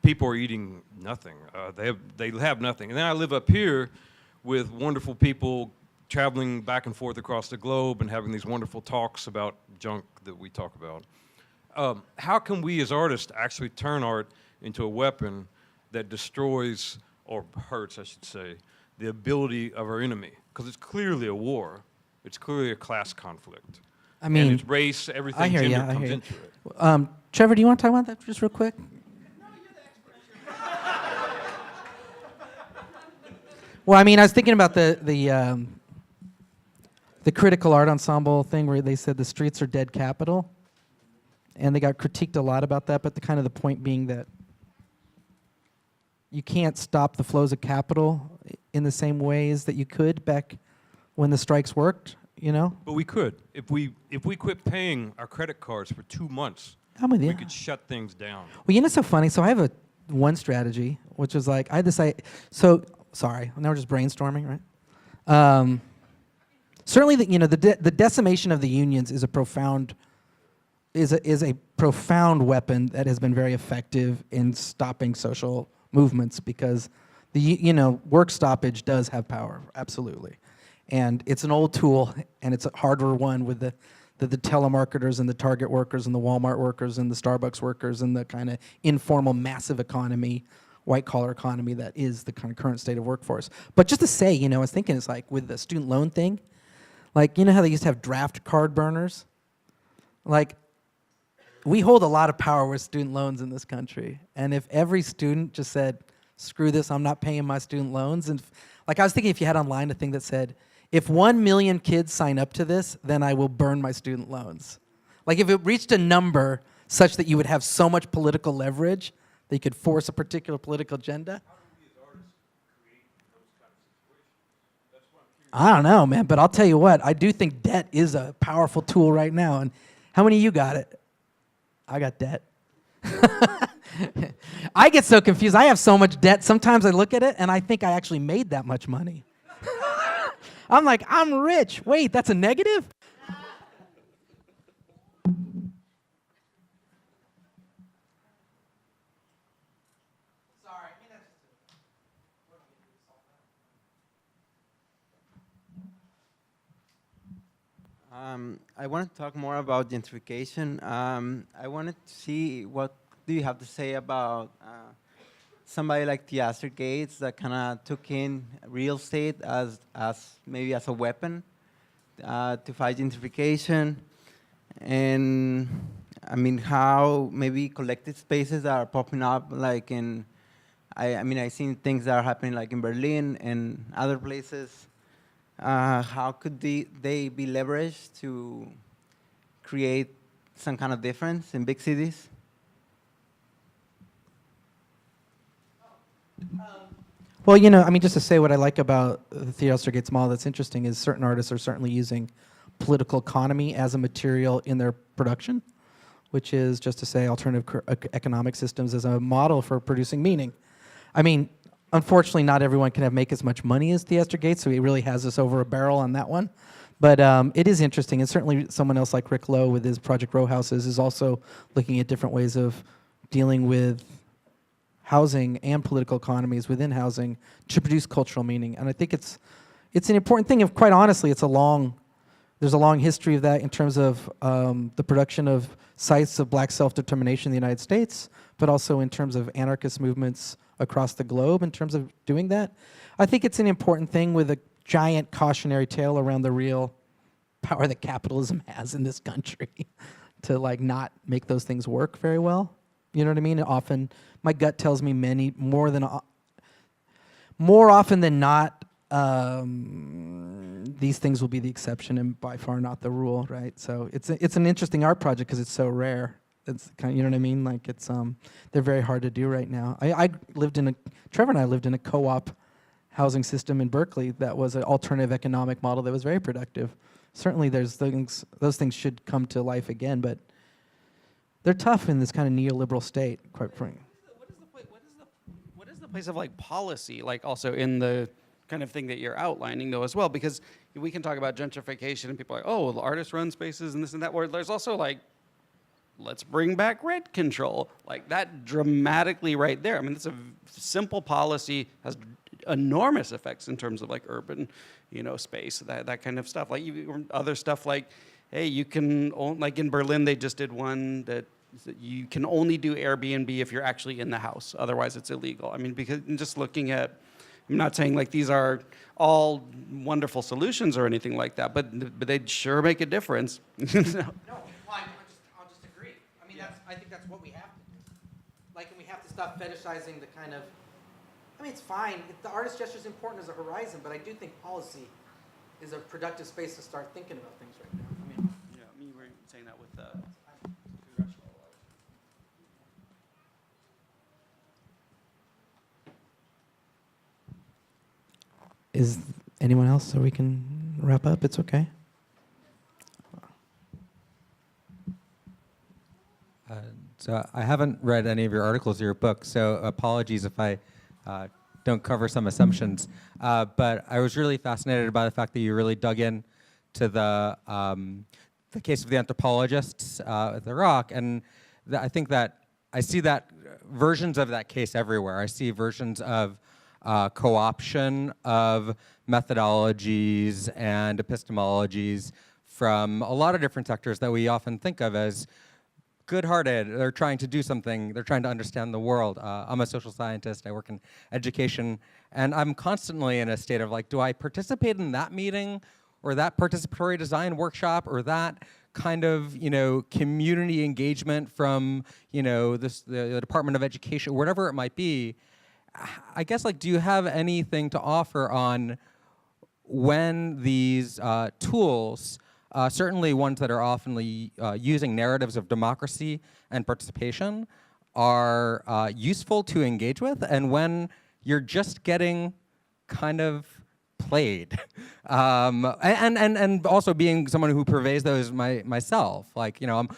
People are eating nothing. They have nothing. And then I live up here with wonderful people traveling back and forth across the globe and having these wonderful talks about junk that we talk about. How can we as artists actually turn art into a weapon that destroys, or hurts, I should say, the ability of our enemy? Because it's clearly a war. It's clearly a class conflict. I mean, and it's race, everything I hear gender you, comes into it. Trevor, do you want to talk about that just real quick? Well, I mean, I was thinking about the critical art ensemble thing where they said the streets are dead capital, and they got critiqued a lot about that. But the point being that you can't stop the flows of capital in the same ways that you could back when the strikes worked. But we could if we quit paying our credit cards for 2 months. I'm with you. We could shut things down. Well, it's so funny. So I have one strategy, which is I had this. So sorry, now we're just brainstorming, right? Certainly, the decimation of the unions is a profound weapon that has been very effective in stopping social movements, because work stoppage does have power, absolutely, and it's an old tool, and it's a harder one with the telemarketers and the Target workers and the Walmart workers and the Starbucks workers and the kind of informal massive economy, white collar economy that is the kind of current state of workforce. But just to say, I was thinking, it's like with the student loan thing, how they used to have draft card burners? We hold a lot of power with student loans in this country. And if every student just said, screw this, I'm not paying my student loans. And I was thinking, if you had online a thing that said, If 1 million kids sign up to this, then I will burn my student loans. Like if it reached a number such that you would have so much political leverage that you could force a particular political agenda. I don't know, man, but I'll tell you what, I do think debt is a powerful tool right now. And how many of you got it? I got debt. I get so confused. I have so much debt. Sometimes I look at it and I think I actually made that much money. I'm like, I'm rich. Wait, that's a negative? I want to talk more about gentrification. I wanted to see what do you have to say about somebody like Theaster Gates that kind of took in real estate as maybe as a weapon to fight gentrification, and I mean how maybe collective spaces that are popping up like in I mean I've seen things that are happening like in Berlin and other places. How could they be leveraged to create some kind of difference in big cities? Well, you know, I mean, just to say what I like about the Theaster Gates model that's interesting is certain artists are certainly using political economy as a material in their production, which is just to say alternative economic systems as a model for producing meaning. I mean, unfortunately, not everyone can make as much money as Theaster Gates, so he really has us over a barrel on that one. But it is interesting, and certainly someone else like Rick Lowe with his Project Row Houses is also looking at different ways of dealing with housing and political economies within housing to produce cultural meaning. And I think it's an important thing. If quite honestly, there's a long history of that in terms of the production of sites of black self-determination in the United States, but also in terms of anarchist movements across the globe in terms of doing that. I think it's an important thing with a giant cautionary tale around the real power that capitalism has in this country to like not make those things work very well. You know what I mean? Often, my gut tells me more often than not, these things will be the exception and by far not the rule, right? So it's an interesting art project because it's so rare. It's kind of, you know what I mean? Like it's they're very hard to do right now. Trevor and I lived in a co-op housing system in Berkeley that was an alternative economic model that was very productive. Certainly, those things should come to life again, but they're tough in this kind of neoliberal state, quite frankly. What is the place of like policy, like also in the kind of thing that you're outlining though as well? Because we can talk about gentrification and people are like, oh, well, the artists run spaces and this and that, where there's also like, let's bring back rent control. Like that dramatically right there. I mean, it's a simple policy, has enormous effects in terms of like urban, space, that kind of stuff. Like other stuff like, hey, you can, like in Berlin, they just did one that you can only do Airbnb if you're actually in the house. Otherwise, it's illegal. I mean, because just looking at, I'm not saying like these are all wonderful solutions or anything like that, but they'd sure make a difference. No, I'll just agree. I mean, I think that's what we have to do. Like, and we have to stop fetishizing the kind of, I mean, it's fine. The artist gesture is important as a horizon, but I do think policy is a productive space to start thinking about things right now. I mean, you were saying that with is anyone else so we can wrap up? It's okay. So I haven't read any of your articles or your book, so apologies if I don't cover some assumptions. But I was really fascinated by the fact that you really dug in to the case of the anthropologists with Iraq, and I think that I see that versions of that case everywhere. I see versions of co-option of methodologies and epistemologies from a lot of different sectors that we often think of as good-hearted. They're trying to do something. They're trying to understand the world. I'm a social scientist. I work in education. And I'm constantly in a state of like, do I participate in that meeting or that participatory design workshop or that kind of, community engagement from, the Department of Education, whatever it might be? I guess, like, do you have anything to offer on when these tools, certainly ones that are often using narratives of democracy and participation, are useful to engage with, and when you're just getting kind of played. And also being someone who purveys those myself, like, I'm,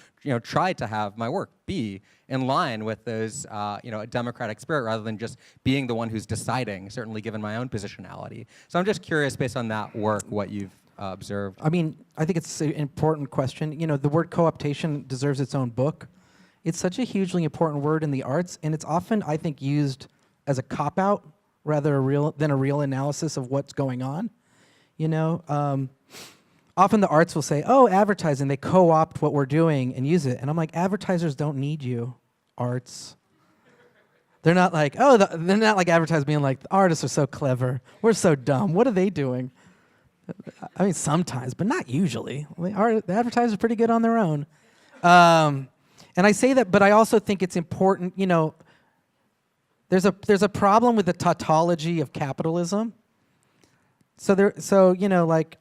try to have my work be in line with those, a democratic spirit rather than just being the one who's deciding, certainly given my own positionality. So I'm just curious, based on that work, what you've observed. I mean, I think it's an important question. The word co-optation deserves its own book. It's such a hugely important word in the arts, and it's often, I think, used as a cop-out rather than a real analysis of what's going on. Often the arts will say, "Oh, advertising, they co-opt what we're doing and use it," and I'm like, advertisers don't need you, arts. They're not like, they're not like advertisers being like, the artists are so clever, we're so dumb. What are they doing? I mean, sometimes, but not usually. The advertisers are pretty good on their own. And I say that, but I also think it's important. There's a problem with the tautology of capitalism. Like,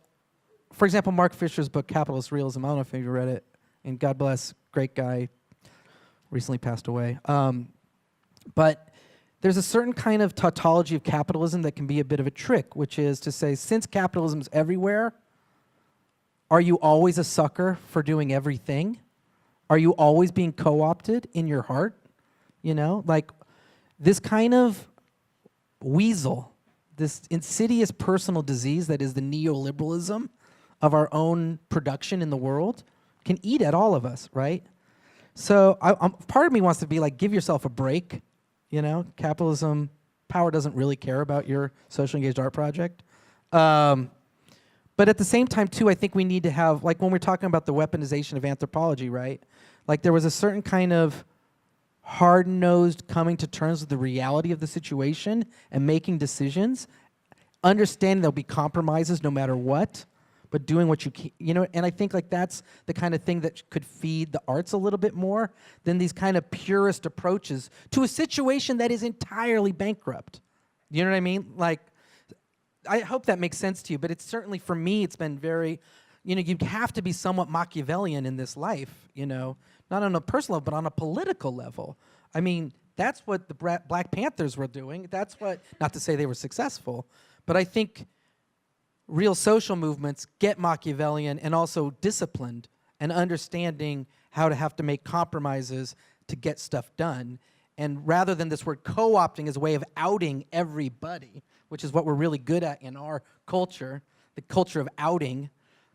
for example, Mark Fisher's book Capitalist Realism. I don't know if you've read it, and God bless, great guy, recently passed away. But there's a certain kind of tautology of capitalism that can be a bit of a trick, which is to say, since capitalism's everywhere, are you always a sucker for doing everything? Are you always being co-opted in your heart? Like this kind of weasel, this insidious personal disease that is the neoliberalism of our own production in the world can eat at all of us, right? So part of me wants to be like, give yourself a break. Capitalism, power doesn't really care about your socially engaged art project. But at the same time, too, I think we need to have, like when we're talking about the weaponization of anthropology, right? Like there was a certain kind of hard-nosed coming to terms with the reality of the situation and making decisions, understanding there'll be compromises no matter what, but doing what you can, and I think like that's the kind of thing that could feed the arts a little bit more than these kind of purist approaches to a situation that is entirely bankrupt. You know what I mean? Like, I hope that makes sense to you, but it's certainly, for me, it's been very, you have to be somewhat Machiavellian in this life, not on a personal level, but on a political level. I mean, that's what the Black Panthers were doing. That's what, not to say they were successful, but I think real social movements get Machiavellian and also disciplined and understanding how to have to make compromises to get stuff done. And rather than this word co-opting as a way of outing everybody, which is what we're really good at in our culture, the culture of outing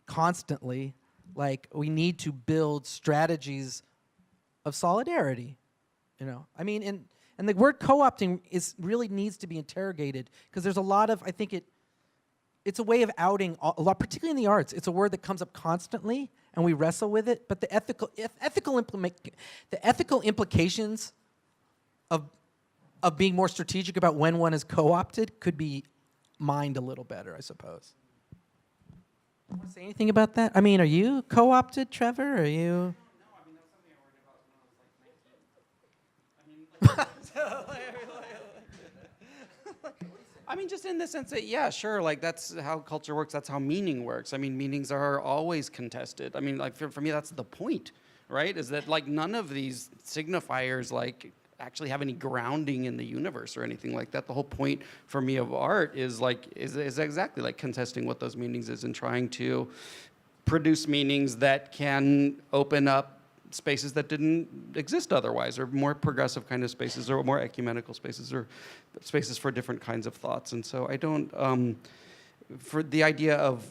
constantly, like we need to build strategies of solidarity, I mean, and the word co-opting really needs to be interrogated because there's a lot of, I think it's a way of outing a lot, particularly in the arts. It's a word that comes up constantly, and we wrestle with it. But the ethical implications of being more strategic about when one is co-opted could be mined a little better, I suppose. Want to say anything about that? I mean, are you co-opted, Trevor? Are you? No, I mean, that's something I worried about when I was like 19. I mean, just in the sense that, yeah, sure, like that's how culture works, that's how meaning works. I mean, meanings are always contested. I mean, like for me, that's the point, right? Is that like none of these signifiers like actually have any grounding in the universe or anything like that. The whole point for me of art is exactly like contesting what those meanings is and trying to produce meanings that can open up spaces that didn't exist otherwise, or more progressive kind of spaces, or more ecumenical spaces, or spaces for different kinds of thoughts. And so I don't, for the idea of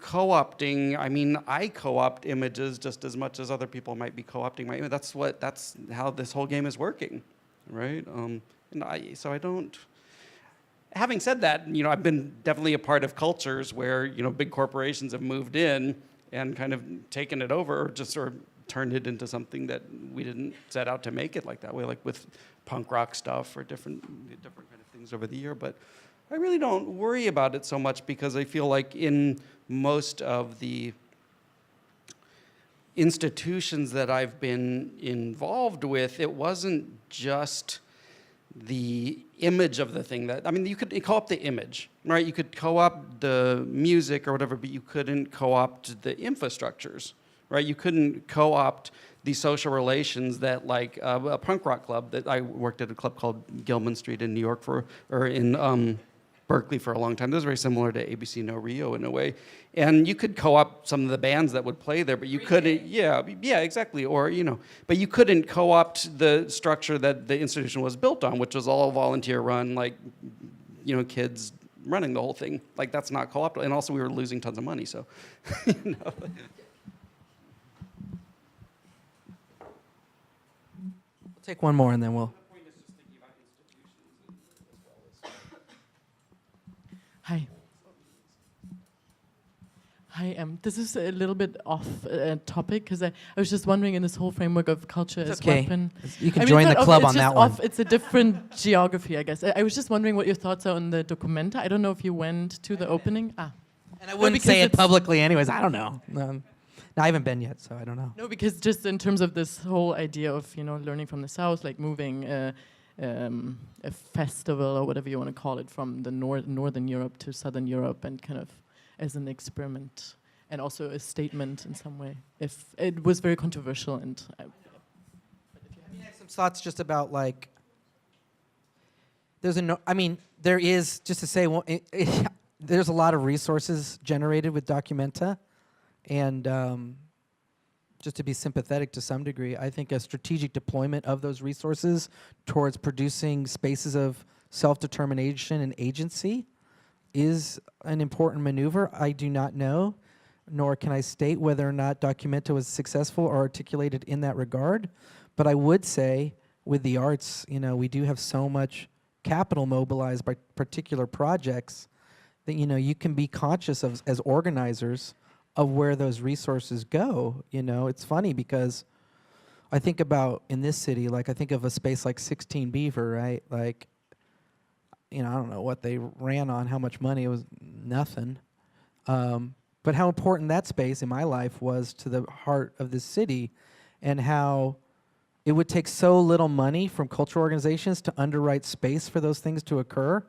co-opting, I mean, I co-opt images just as much as other people might be co-opting my image. That's how this whole game is working, right? So I don't, having said that, I've been definitely a part of cultures where, big corporations have moved in and kind of taken it over, or just sort of turned it into something that we didn't set out to make it like that way, like with punk rock stuff or different kind of things over the year. But I really don't worry about it so much because I feel like in most of the institutions that I've been involved with, it wasn't just the image of the thing that, I mean, you could co-opt the image, right? You could co-opt the music or whatever, but you couldn't co-opt the infrastructures, right? You couldn't co-opt the social relations that, like, a punk rock club that I worked at a club called Gilman Street in New York or in Berkeley for a long time. This was very similar to ABC No Rio in a way. And you could co-opt some of the bands that would play there, but you couldn't, yeah, exactly. Or, but you couldn't co-opt the structure that the institution was built on, which was all volunteer run, like, kids running the whole thing. Like, that's not co-optable. And also we were losing tons of money, so, Take one more and then we'll. Hi. Hi, this is a little bit off topic because I was just wondering in this whole framework of culture as okay. weapon. You can join the club on that one. It's a different geography, I guess. I was just wondering what your thoughts are on the documenta. I don't know if you went to the opening. And I wouldn't say it publicly anyways. I don't know. No, I haven't been yet, so I don't know. No, because just in terms of this whole idea of, learning from the South, like moving a festival or whatever you want to call it from the Northern Europe to Southern Europe and kind of as an experiment and also a statement in some way. If it was very controversial and... I have some thoughts just about, like, there is, just to say, there's a lot of resources generated with Documenta, and just to be sympathetic to some degree, I think a strategic deployment of those resources towards producing spaces of self-determination and agency is an important maneuver. I do not know, nor can I state whether or not Documenta was successful or articulated in that regard, but I would say with the arts, we do have so much capital mobilized by particular projects that, you can be conscious of, as organizers, of where those resources go. It's funny because I think about in this city, like I think of a space like 16 Beaver, right? Like, I don't know what they ran on, how much money, it was nothing. But how important that space in my life was to the heart of this city, and how it would take so little money from cultural organizations to underwrite space for those things to occur.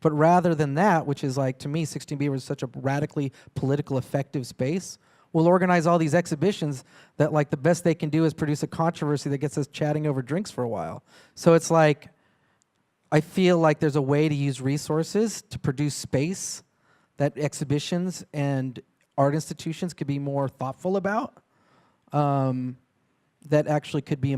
But rather than that, which is like, to me, 16 Beaver is such a radically political effective space, we'll organize all these exhibitions that, like, the best they can do is produce a controversy that gets us chatting over drinks for a while. So it's like, I feel like there's a way to use resources to produce space that exhibitions and art institutions could be more thoughtful about. That actually could be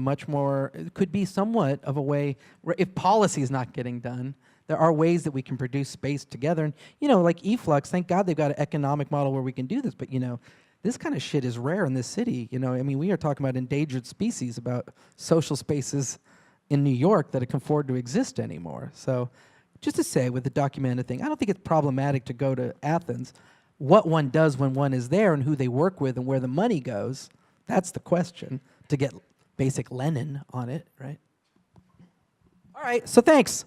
could be somewhat of a way, where if policy is not getting done, there are ways that we can produce space together. And, like e-flux, thank God they've got an economic model where we can do this. But, this kind of shit is rare in this city. We are talking about endangered species, about social spaces in New York that can afford to exist anymore. So just to say with the Documenta thing, I don't think it's problematic to go to Athens. What one does when one is there and who they work with and where the money goes, that's the question, to get basic Lenin on it, right? All right, so thanks.